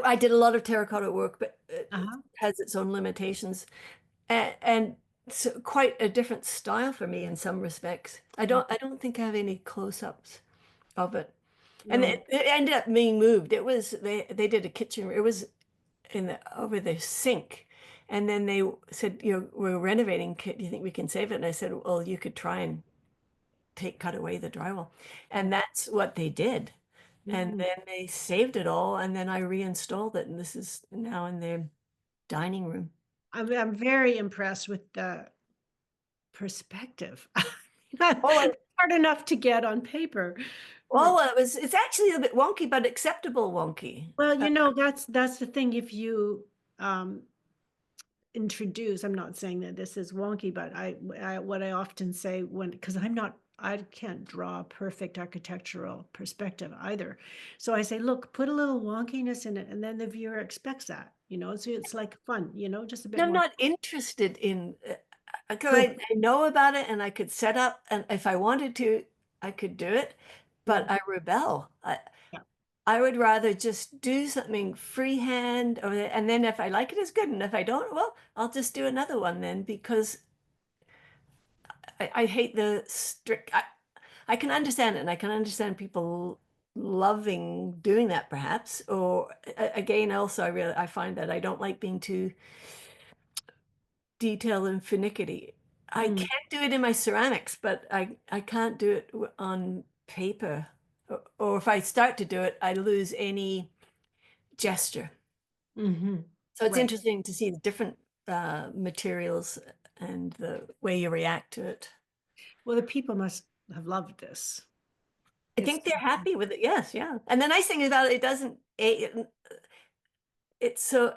I did a lot of terracotta work, but it Uh-huh. has its own limitations, and so quite a different style for me in some respects. I don't think I have any close-ups of it. And No. it ended up being moved. It was they did a kitchen. It was in the over the sink. And then they said, you know, we're renovating. Do you think we can save it? And I said, well, you could try and cut away the drywall. And that's what they did. And Mm. then they saved it all, and then I reinstalled it, and this is now in their dining room. I'm very impressed with the perspective. Oh, It's hard enough to get on paper. well, it's actually a bit wonky, but acceptable wonky. Well, that's the thing. If you introduce, I'm not saying that this is wonky, but what I often say when, because I can't draw a perfect architectural perspective either. So I say, look, put a little wonkiness in it, and then the viewer expects that, so it's like fun, just a bit I'm more not interested in, because go. I know about it and I could set up, and if I wanted to, I could do it, Mm, but I rebel. yeah. I would rather just do something freehand, and then if I like it, it's good. And if I don't, well, I'll just do another one then because I hate the strict. I can understand it, and I can understand people loving doing that, perhaps. Or again, also, I find that I don't like being too detailed and finicky. I Mm, can do it in my ceramics, but I can't do it on paper. Or if I start to do it, I lose any gesture. hmm. So it's Right. interesting to see the different materials and the way you react to it. Well, the people must have loved this. I It's think they're happy with it. Yes, yeah. And the nice thing about it, it doesn't. It's so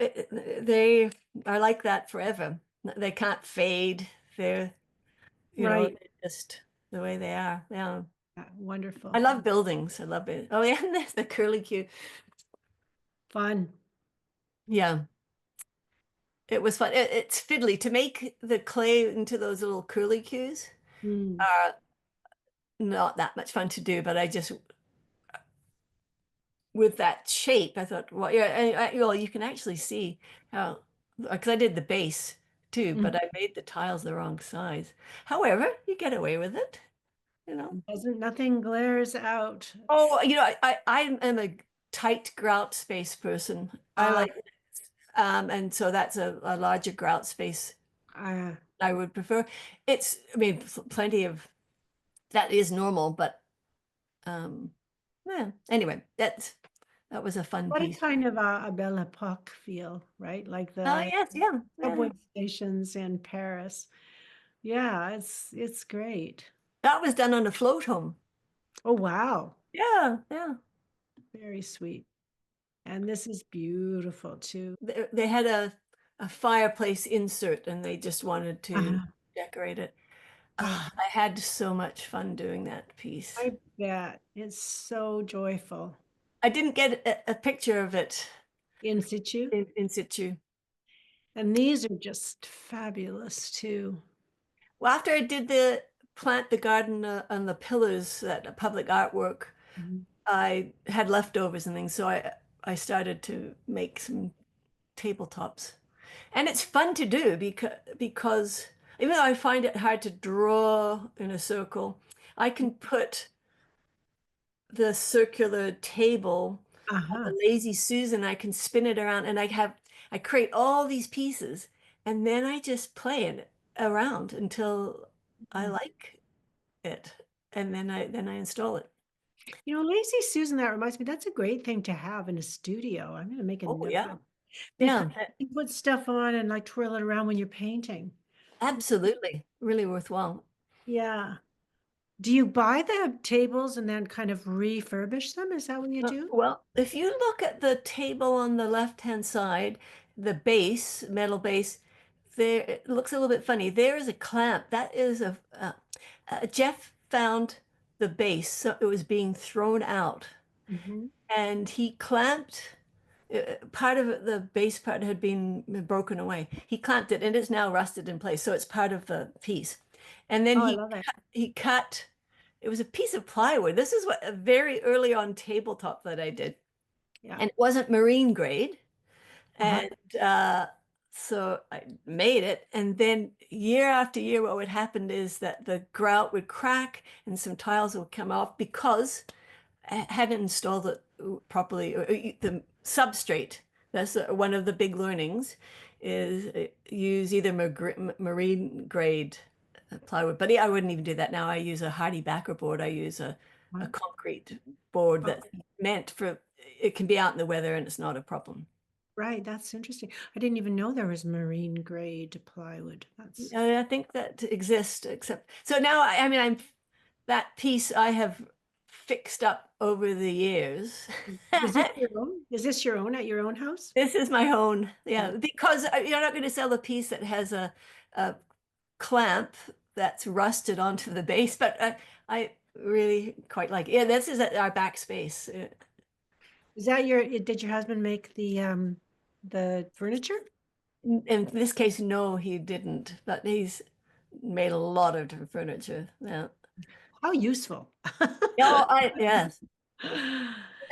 they are like that forever. They can't fade. They're right. they're just the way they are. Yeah. I Wonderful. love buildings. I love it. Oh yeah, and there's the curly Q. Fun. Yeah, it was fun. It's fiddly to make the clay into those little curly Qs. Mm, Are not that much fun to do, but I just with that shape, I thought, well, yeah, well, you can actually see how, because I did the base too, mm. but I made the tiles the wrong size. However, you get away with it, you know. Doesn't nothing glares out. Oh, I am a tight grout space person. I Ah, like, and so that's a larger grout space ah. I would prefer. I mean, plenty of that is normal, but um, yeah. Anyway, that was a fun What a piece. kind of a Belle Epoque feel, right? Like the Yes, yeah, subway yeah. stations in Paris. Yeah, it's great. That was done on a float home. Oh, wow. Yeah, yeah. Very sweet. And this is beautiful too. They had a fireplace insert and they just wanted to Uh, decorate it. I Ah, I had so much fun doing that piece. I bet. It's so joyful. I didn't get a picture of it In situ. in situ. And these are just fabulous too. Well, after I did the plant the garden on the pillars, that public artwork, Mhm. I had leftovers and things, so I started to make some tabletops. And it's fun to do because even though I find it hard to draw in a circle, I can put the circular table on Uh-huh. the Lazy Susan. I can spin it around and I create all these pieces and then I just play it around until I Mm. like it. And then I install it. Lazy Susan, that reminds me, that's a great thing to have in a studio. I'm going to make a Oh note yeah. of because Yeah, you put stuff on and like twirl it around when you're painting. absolutely. Really worthwhile. Yeah. Do you buy the tables and then kind of refurbish them? Is that what you do? Well, if you look at the table on the left-hand side, the base, metal base, there it looks a little bit funny. There is a clamp. That is Jeff found the base, so it was being thrown out. Mhm. and he clamped part of the base part had been broken away. He clamped it and it's now rusted in place. So it's part of the piece. And then Oh, I love it. he cut, it was a piece of plywood. This is what a very early on tabletop that I did. Yeah. And it wasn't marine grade. Uh-huh. And so I made it. And then year after year, what would happen is that the grout would crack and some tiles would come off because hadn't installed it properly, or the substrate. That's one of the big learnings is use either marine grade plywood. But I wouldn't even do that now. I use a hardy backer board. I use a Uh-huh. concrete board that's Okay. meant for, it can be out in the weather and it's not a problem. Right. That's interesting. I didn't even know there was marine grade plywood. That's I think that exists, except so now I mean I'm that piece I have fixed up over the years. is this your own? Is this your own at your own house? This is my own, Yeah. yeah, because you're not going to sell a piece that has a clamp that's rusted onto the base, but I really quite like it. Yeah, this is our backspace. Is that your, did your husband make the furniture? In this case, no, he didn't, but he's made a lot of different furniture. Yeah. How useful. Oh, yes.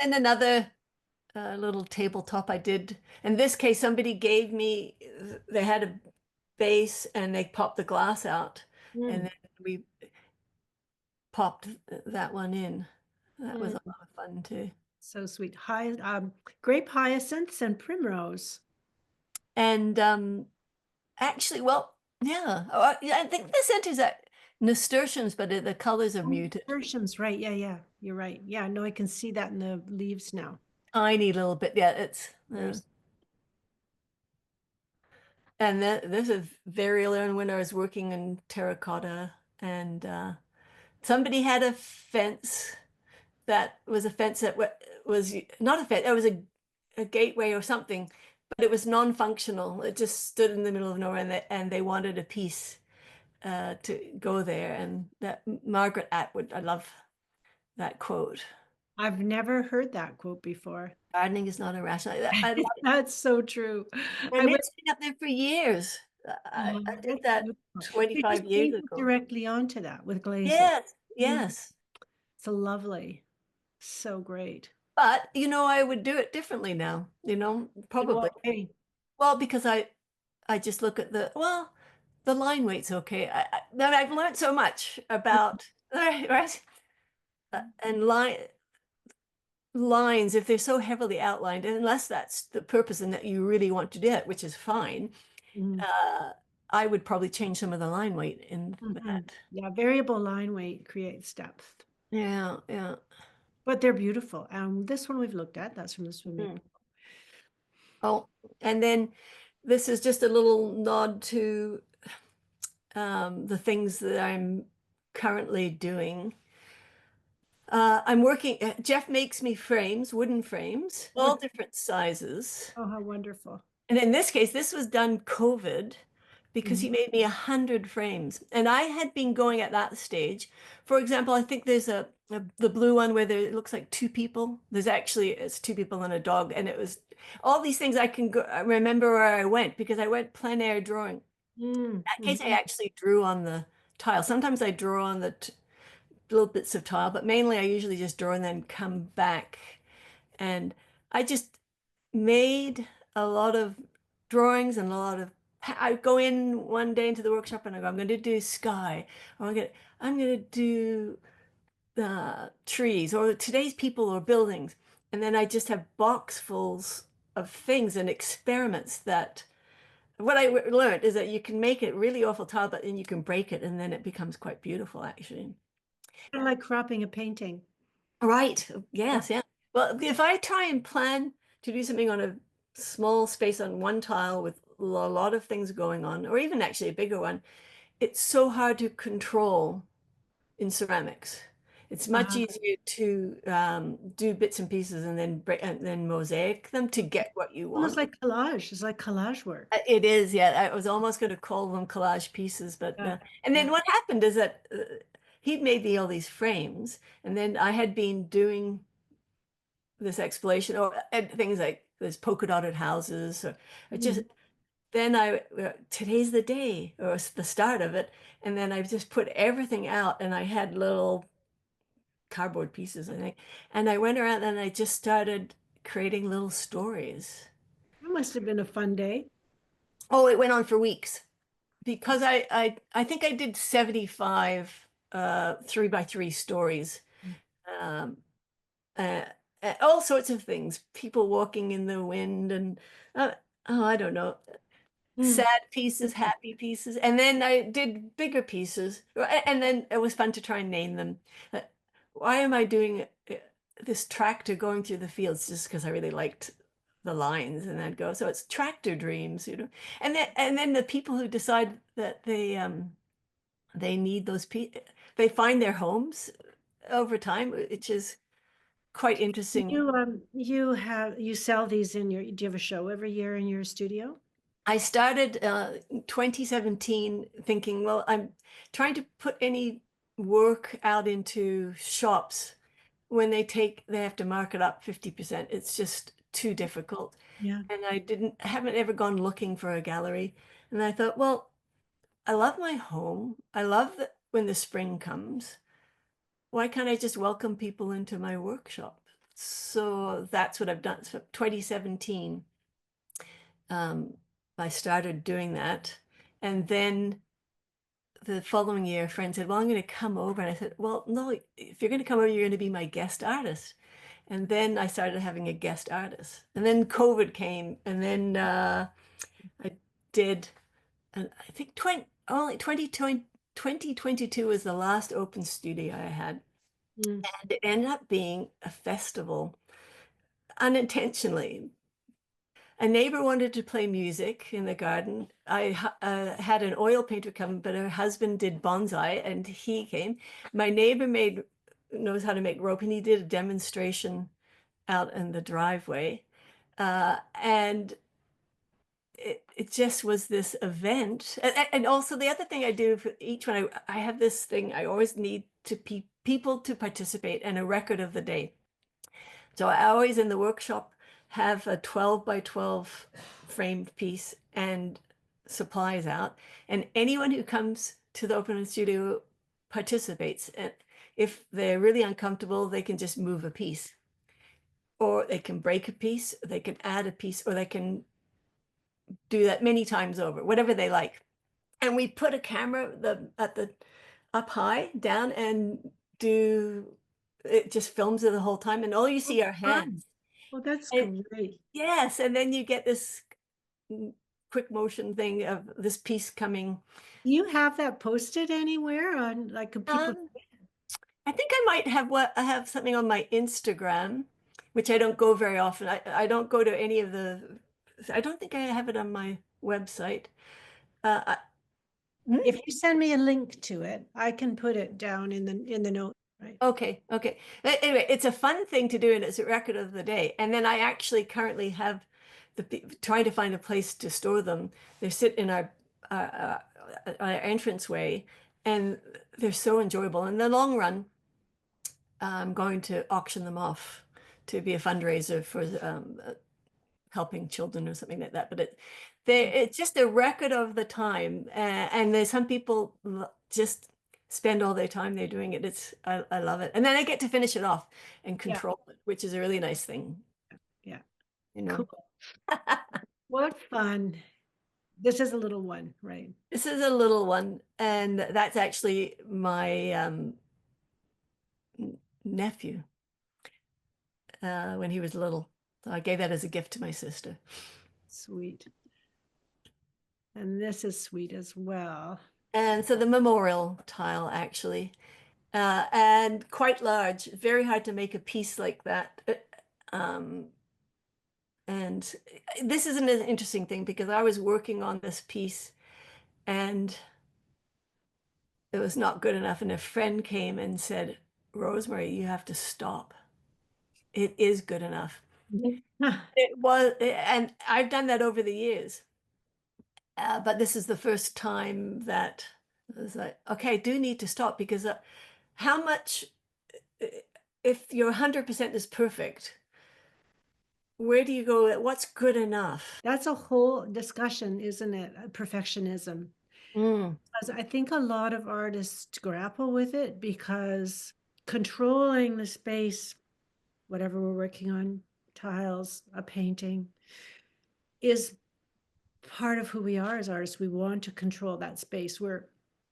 And another little tabletop I did. In this case, somebody gave me, they had a base and they popped the glass out. And Mm, then we popped that one in. That was a mm. lot of fun too. So sweet. Grape hyacinths and primrose. And actually, well, yeah, yeah, I think the scent is nasturtiums, but the colors are Oh, muted. nasturtiums, right. Yeah, yeah. You're right. Yeah, no, I can see that in the leaves now. Tiny little bit. Yeah, it's There's and this is very early on when I was working in terracotta, and somebody had a fence that was a fence that was not a fence. It was a gateway or something, but it was non-functional. It just stood in the middle of nowhere, and they wanted a piece to go there. And that Margaret Atwood, I love that quote. I've never heard that quote before. Gardening is not irrational. I love it. That's so true. I And would, it's been up there for years. I did that's that beautiful. You 25 just years painted ago. directly onto that with glazes. Yes, Mm, yes. it's a lovely, so great. But, I would do it differently now, In probably. what way? Well, because I just look at the line weight's okay. I've learned so much about, right? And lines, if they're so heavily outlined, and unless that's the purpose and that you really want to do it, which is fine, Mm, uh, I would probably change some of the line weight in mhm. that. Yeah, variable line weight creates depth, Yeah, yeah. but they're beautiful. This one we've looked at, that's from the swimming Mm. pool. Oh, and then this is just a little nod to the things that I'm currently doing. I'm working, Jeff makes me frames, wooden frames, all Mm. different sizes. Oh, how wonderful. And in this case, this was done COVID because he Mhm. made me 100 frames. And I had been going at that stage. For example, I think there's the blue one where it looks like two people. It's two people and a dog. And it was all these things I remember where I went because I went plein air drawing. In Mm, that case, I mhm. actually drew on the tile. Sometimes I draw on the little bits of tile, but mainly I usually just draw and then come back. And I just made a lot of drawings and a lot of I go in one day into the workshop and I go, I'm going to do sky, or I'm going to do trees, or today's people or buildings, and then I just have boxfuls of things and experiments that what I learned is that you can make it really awful tile, but then you can break it and then it becomes quite beautiful actually. Kind of like cropping a painting. Right. Yeah. Yes. Yeah. Well, if I try and plan to do something on a small space on one tile with a lot of things going on, or even actually a bigger one, it's so hard to control in ceramics. It's much Uh-huh. easier to do bits and pieces and then break and then mosaic them to get what you Almost want. like collage. It's like collage work. It is, yeah. I was almost going to call them collage pieces, but Yeah. and then Yeah. what happened is that he'd made me all these frames, and then I had been doing this exploration, or and things like there's polka dotted houses, or I just Mhm. then today's the day, or it's the start of it, and then I just put everything out, and I had little cardboard pieces, I think, and I went around and I just started creating little stories. That must have been a fun day. Oh, it went on for weeks because I think I did 75 three by three stories. Um, uh, all sorts of things, people walking in the wind and uh, oh, I don't know, Mm. sad pieces, happy pieces, and then I did bigger pieces, and then it was fun to try and name them. Uh, Why am I doing this tractor going through the fields? Just because I really liked the lines, and I'd go, so it's tractor dreams, you know. And then the people who decide that they need those they find their homes over time, which is quite interesting. You sell these in your, do you have a show every year in your studio? I started 2017 thinking, well, I'm trying to put any work out into shops when they have to mark it up 50%. It's just too difficult. Yeah. And haven't ever gone looking for a gallery. And I thought, well, I love my home. I love that when the spring comes. Why can't I just welcome people into my workshop? So that's what I've done. So 2017 um, I started doing that. And then the following year, a friend said, well, I'm going to come over. And I said, well, no, if you're going to come over, you're going to be my guest artist. And then I started having a guest artist. And then COVID came. And then I did, and I think 2022 was the last open studio I had. Mm. And it ended up being a festival unintentionally. A neighbor wanted to play music in the garden. I had an oil painter come, but her husband did bonsai, and he came. My neighbor knows how to make rope, and he did a demonstration out in the driveway. And it just was this event. And also the other thing I do for each one, I have this thing. I always need to people to participate and a record of the day. So I always in the workshop have a 12 by 12 framed piece and supplies out. And anyone who comes to the open studio participates. And if they're really uncomfortable, they can just move a piece. Or they can break a piece, they can add a piece, or they can do that many times over, whatever they like. And we put a camera at the up high, down, and do it just films it the whole time, and all you Oh, see are fun. hands. Well, that's And great. yes, and then you get this quick motion thing of this piece coming. Do you have that posted anywhere on, like, could people? Um, I think I might have I have something on my Instagram, which I don't go very often. I don't go to any of the. I don't think I have it on my website. I, hmm? If you send me a link to it, I can put it down in the note, right? Okay, okay. Anyway, it's a fun thing to do, and it's a record of the day. And then I actually currently have trying to find a place to store them. They sit in our entranceway, and they're so enjoyable. In the long run, I'm going to auction them off to be a fundraiser for helping children or something like that. But it's just a record of the time, and there's some people just spend all their time there doing it. I love it, and then I get to finish it off and Yeah, control it, which is a really nice thing, yeah. you know. Cool. What fun. This is a little one, right? This is a little one, and that's actually my nephew when he was little. So I gave that as a gift to my sister. Sweet. And this is sweet as well. And so the memorial tile actually, and quite large, very hard to make a piece like that. And this is an interesting thing because I was working on this piece and it was not good enough. And a friend came and said, Rosemary, you have to stop. It is good enough. It was, and I've done that over the years. But this is the first time that I was like, okay, I do need to stop because how much, if your 100% is perfect, where do you go at what's good enough? That's a whole discussion, isn't it? Perfectionism. Mm, Because I think a lot of artists grapple with it because controlling the space, whatever we're working on, tiles, a painting, is part of who we are as artists. We want to control that space. We're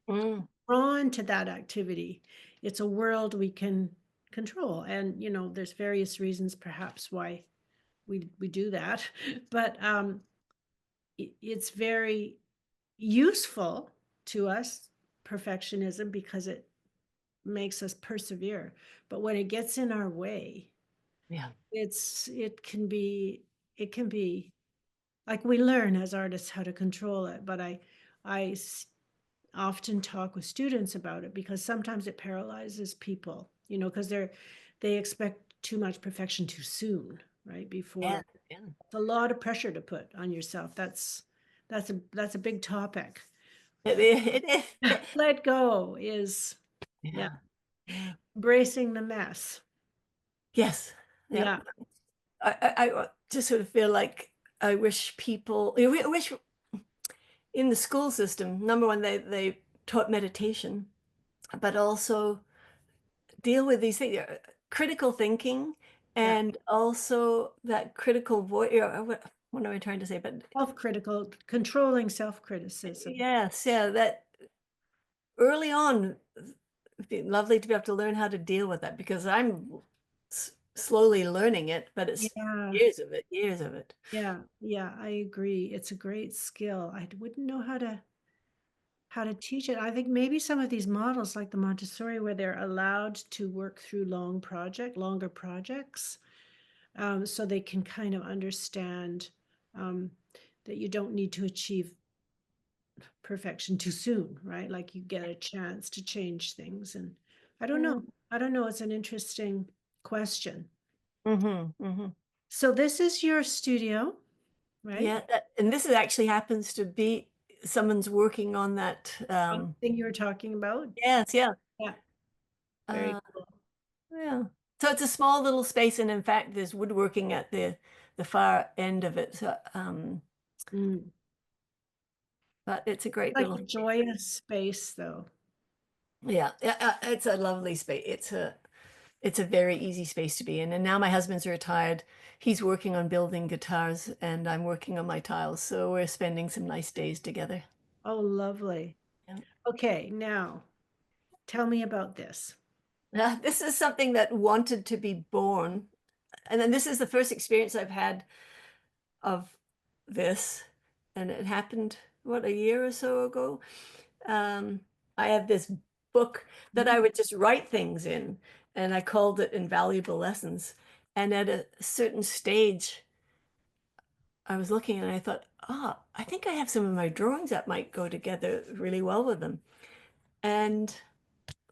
mm, drawn to that activity. It's a world we can control. And, there's various reasons perhaps why we do that. But it's very useful to us, perfectionism, because it makes us persevere. But when it gets in our way, yeah. it can be like we learn as artists how to control it. But I often talk with students about it because sometimes it paralyzes people, because they expect too much perfection too soon, right? Yeah. Before Yeah. it's a lot of pressure to put on yourself. That's a big topic. It is. Let go is, yeah, Yeah. Yeah. embracing the mess. Yes. Yeah. Yeah. I just sort of feel like I wish people, I wish in the school system, number one, they taught meditation, but also deal with these things, critical thinking, Yeah. and also that critical voice. What am I trying to say? But Self-critical, controlling self-criticism. yes, yeah, that early on, it'd be lovely to be able to learn how to deal with that because I'm slowly learning it, but it's Yeah. years of it, years of it. Yeah. Yeah. I agree. It's a great skill. I wouldn't know how to teach it. I think maybe some of these models like the Montessori where they're allowed to work through longer projects, so they can kind of understand um, that you don't need to achieve perfection too soon, right? Like you get a chance to change things. And I don't know. Mm. I don't know. It's an interesting question. Mhm, mhm. So this is your studio, right? Yeah, and this is actually happens to be someone's working on that, Thing you were talking about. yes, yeah, Yeah, very uh, cool. yeah. So it's a small little space, and in fact, there's woodworking at the far end of it, so, Mm. but it's a great Like little a space. joyous space, though. Yeah, yeah, it's a lovely space. It's a very easy space to be in, and now my husband's retired. He's working on building guitars, and I'm working on my tiles, so we're spending some nice days together. Oh, lovely. Yeah. Okay, now tell me about this. This is something that wanted to be born. And then this is the first experience I've had of this. And it happened, what, a year or so ago? Um, I have this book that Mhm. I would just write things in, and I called it Invaluable Lessons. And at a certain stage, I was looking and I thought, ah, I think I have some of my drawings that might go together really well with them. And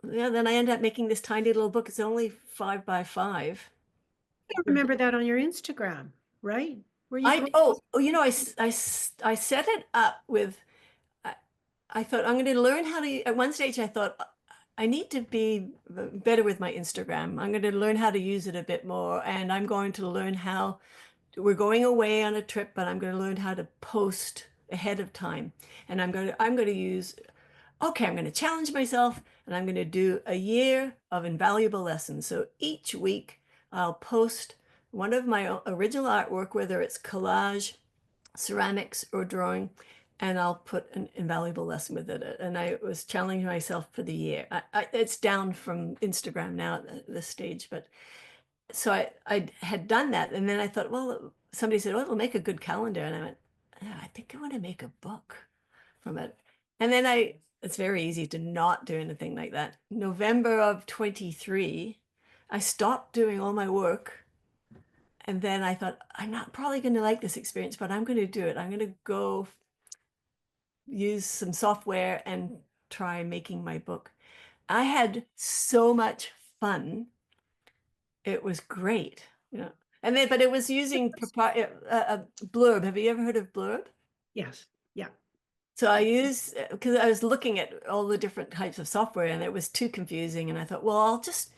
yeah, then I ended up making this tiny little book. It's only 5 by 5. I remember that on your Instagram, right? Where you I post. oh, I set it up with I, I thought I'm going to learn how to at one stage I thought I need to be better with my Instagram. I'm going to learn how to use it a bit more and I'm going to learn how we're going away on a trip, but I'm going to learn how to post ahead of time. And I'm going to use okay, I'm going to challenge myself and I'm going to do a year of invaluable lessons. So each week I'll post one of my original artwork, whether it's collage, ceramics, or drawing, and I'll put an invaluable lesson with it. And I was challenging myself for the year. It's down from Instagram now at this stage, but so I had done that. And then I thought, well, somebody said, oh, it'll make a good calendar. And I went, yeah, I think I want to make a book from it. And then it's very easy to not do anything like that. November of 23, I stopped doing all my work. And then I thought, I'm not probably going to like this experience, but I'm going to do it. I'm going to go use some software and try making my book. I had so much fun. It was great. Yeah. And then, but it was using Blurb. Have you ever heard of Blurb? Yes. Yeah. So I use because I was looking at all the different types of software and it was too confusing. And I thought, well, I'll just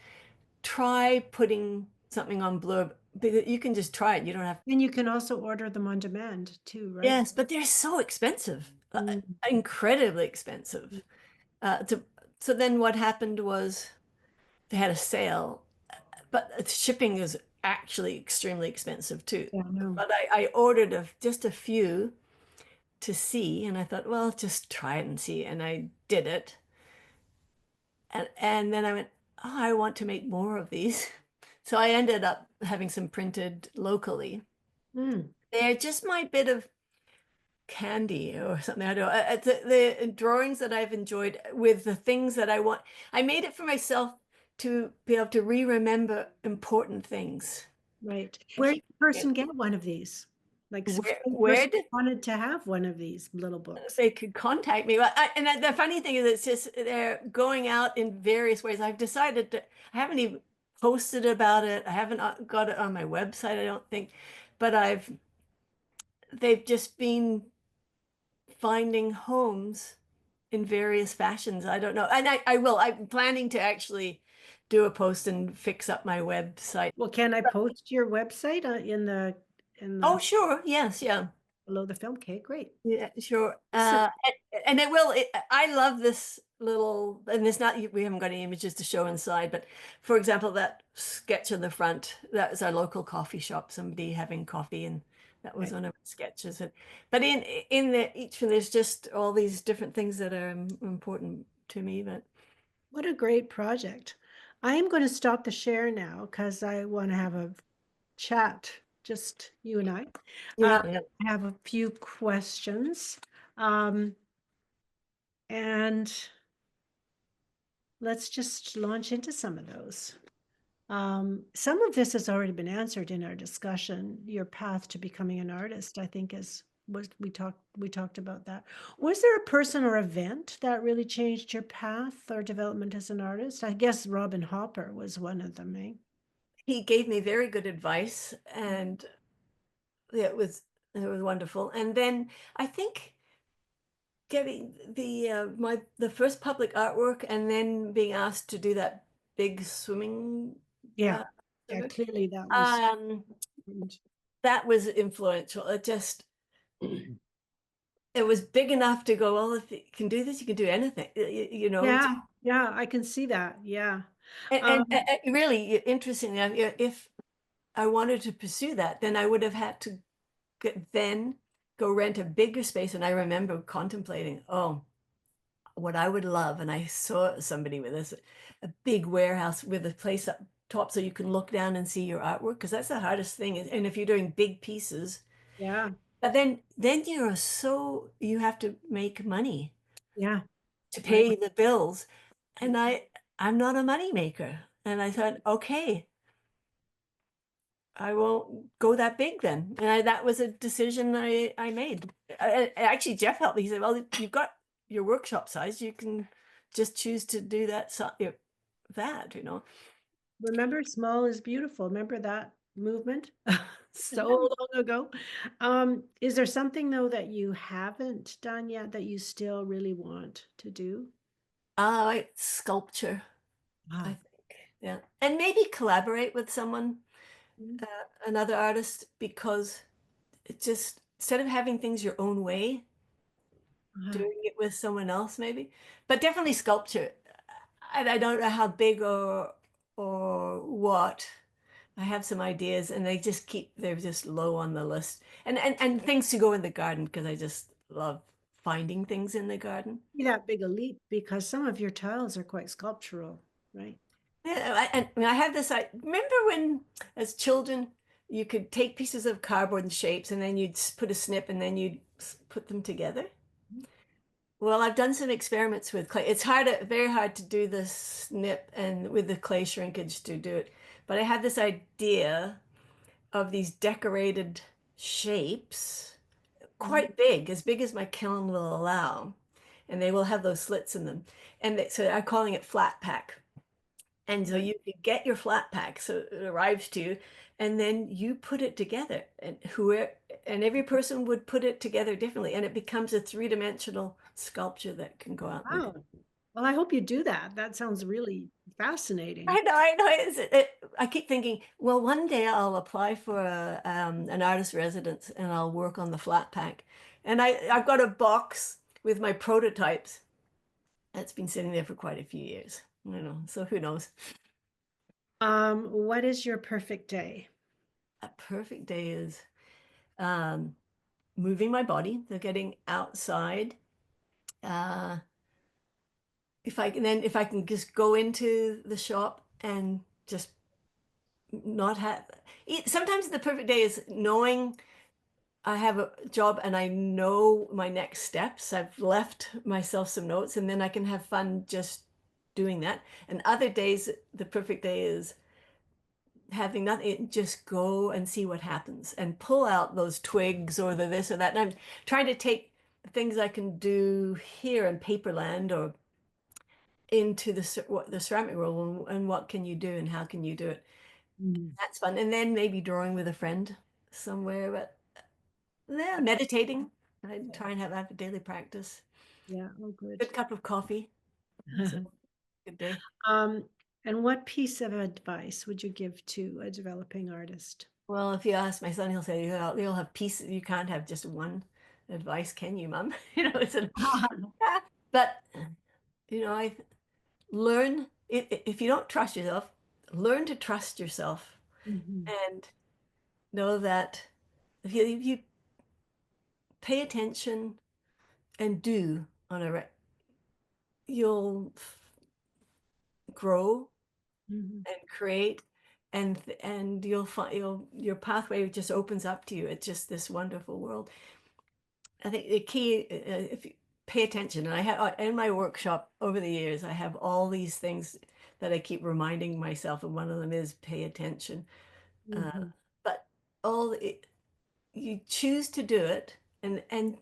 try putting something on Blurb But you can just try it. You don't have. And you can also order them on demand too, right? Yes, but they're so expensive, Mm, incredibly expensive. To so then what happened was they had a sale, but shipping is actually extremely expensive too. yeah, no. But I ordered just a few to see, and I thought, well, just try it and see, and I did it, and then I went, oh, I want to make more of these, so I ended up having some printed locally. Mm, They're just my bit of candy or something. I don't know. The drawings that I've enjoyed with the things that I want. I made it for myself to be able to re-remember important things. right. I Where did keep the person forgetting. get one of these? Like some the Where person did wanted to have one of these little books. they could contact me? Well, the funny thing is, it's just they're going out in various ways. I've decided to. I haven't even posted about it. I haven't got it on my website, I don't think, but I've. They've just been finding homes in various fashions. I don't know. And I will. I'm planning to actually do a post and fix up my website. Well, can I post your website in Oh, the sure. Yes. Yeah. below the film? Okay, great. Yeah, sure. Awesome. And it will. I love this little, and it's not, we haven't got any images to show inside, but for example, that sketch on the front, that was our local coffee shop, somebody having coffee, and that was Okay. one of the sketches. But in each one, there's just all these different things that are important to me. But What a great project. I am going to stop the share now because I want to have a chat, just you and I. yeah, yeah. I have a few questions. Um, and let's just launch into some of those. Some of this has already been answered in our discussion. Your path to becoming an artist, I think, is was we talked about that. Was there a person or event that really changed your path or development as an artist? I guess Robin Hopper was one of them, eh? He gave me very good advice, and it was wonderful. And then I think getting the first public artwork, and then being asked to do that big swimming Yeah, uh, yeah, exhibit, clearly that was um, important. that was influential. It was big enough to go, well, if you can do this, you can do anything. Yeah, yeah, I can see that. Yeah. And really interestingly, if I wanted to pursue that, then I would have had to then go rent a bigger space. And I remember contemplating, oh, what I would love, and I saw somebody with this, a big warehouse with a place up top so you can look down and see your artwork, because that's the hardest thing. And if you're doing big pieces, Yeah, but then you have to make money yeah, to right. pay the bills. And I'm not a money maker. And I thought, okay, I won't go that big then. And that was a decision I made. Actually, Jeff helped me. He said, well, you've got your workshop size. You can just choose to do that. Remember, small is beautiful. Remember that movement so Yeah. long ago? Is there something though that you haven't done yet that you still really want to do? Sculpture, I Ah, think. Yeah. And maybe collaborate with someone, mm, uh, another artist, because it just, instead of having things your own way, ah. doing it with someone else maybe, but definitely sculpture. I don't know how big or what. I have some ideas, and they're just low on the list. And things to go in the garden, because I just love finding things in the garden. Be that big a leap because some of your tiles are quite sculptural, right? Yeah, I have this. I remember when, as children, you could take pieces of cardboard and shapes, and then you'd put a snip, and then you'd put them together. Well, I've done some experiments with clay. It's very hard to do the snip and with the clay shrinkage to do it. But I had this idea of these decorated shapes, Mhm. quite big as my kiln will allow. And they will have those slits in them. So I'm calling it flat pack. And so Right. you could get your flat pack, so it arrives to you, and then you put it together, and every person would put it together differently, and it becomes a three-dimensional sculpture that can go out in the Wow. garden. Well, I hope you do that. That sounds really fascinating. I know. I keep thinking, well, one day I'll apply for an artist residence and I'll work on the flat pack. And I've got a box with my prototypes that's been sitting there for quite a few years. You know, so who knows? What is your perfect day? A perfect day is um, moving my body, so getting outside. Uh, if I can just go into the shop and just not have. Sometimes the perfect day is knowing I have a job and I know my next steps. I've left myself some notes and then I can have fun just doing that. And other days, the perfect day is having nothing, just go and see what happens and pull out those twigs or the this or that. And I'm trying to take things I can do here in Paperland or into the ceramic world and what can you do and how can you do it. Mm. That's fun. And then maybe drawing with a friend somewhere, but yeah, meditating. I try and have that for daily practice. Yeah, oh, good. Good cup of coffee. That's a good day. Um, and what piece of advice would you give to a developing artist? Well, if you ask my son, he'll say you'll have pieces. You can't have just one advice, can you, Mom? You know, but I learn if you don't trust yourself, learn to trust yourself Mhm, and know that if you pay attention and do on you'll grow mhm, and create and you'll find your pathway just opens up to you. It's just this wonderful world. I think the key if you pay attention, and I have in my workshop over the years I have all these things that I keep reminding myself, and one of them is pay attention. uh, mhm. but all it, you choose to do it and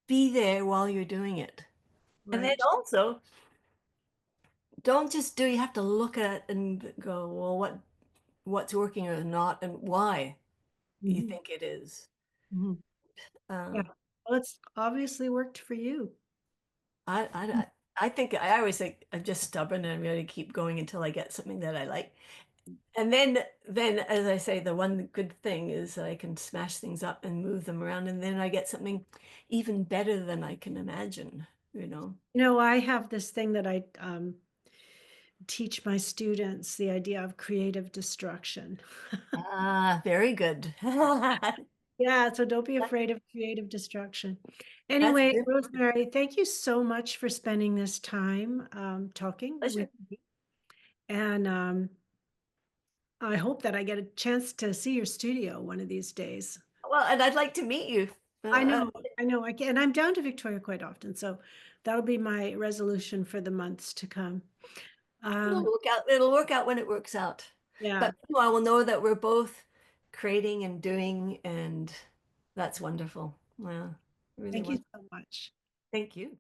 be there while you're doing it, and then Right. also don't just do, you have to look at it and go, well, what's working or not and why you Mhm, think it is. mhm. Yeah. Uh, Well, it's obviously worked for you. I, Mm. I, I think I always think I'm just stubborn and I'm going to keep going until I get something that I like. And then, as I say, the one good thing is I can smash things up and move them around, and then I get something even better than I can imagine, you know. I have this thing that I teach my students, the idea of creative destruction. Ah, very good. Yeah, so don't be afraid of creative destruction. That's Anyway, good. Rosemary, thank you so much for spending this time talking with Pleasure. me. And I hope that I get a chance to see your studio one of these days. Well, and I'd like to meet you. I Uh, know, I know, I can, and I'm down to Victoria quite often, so that'll be my resolution for the months to come. It'll Um, work out. It'll work out when it works out. yeah, But meanwhile, we'll know that we're both creating and doing, and that's wonderful. Wow, really thank you wonderful. so much. Thank you.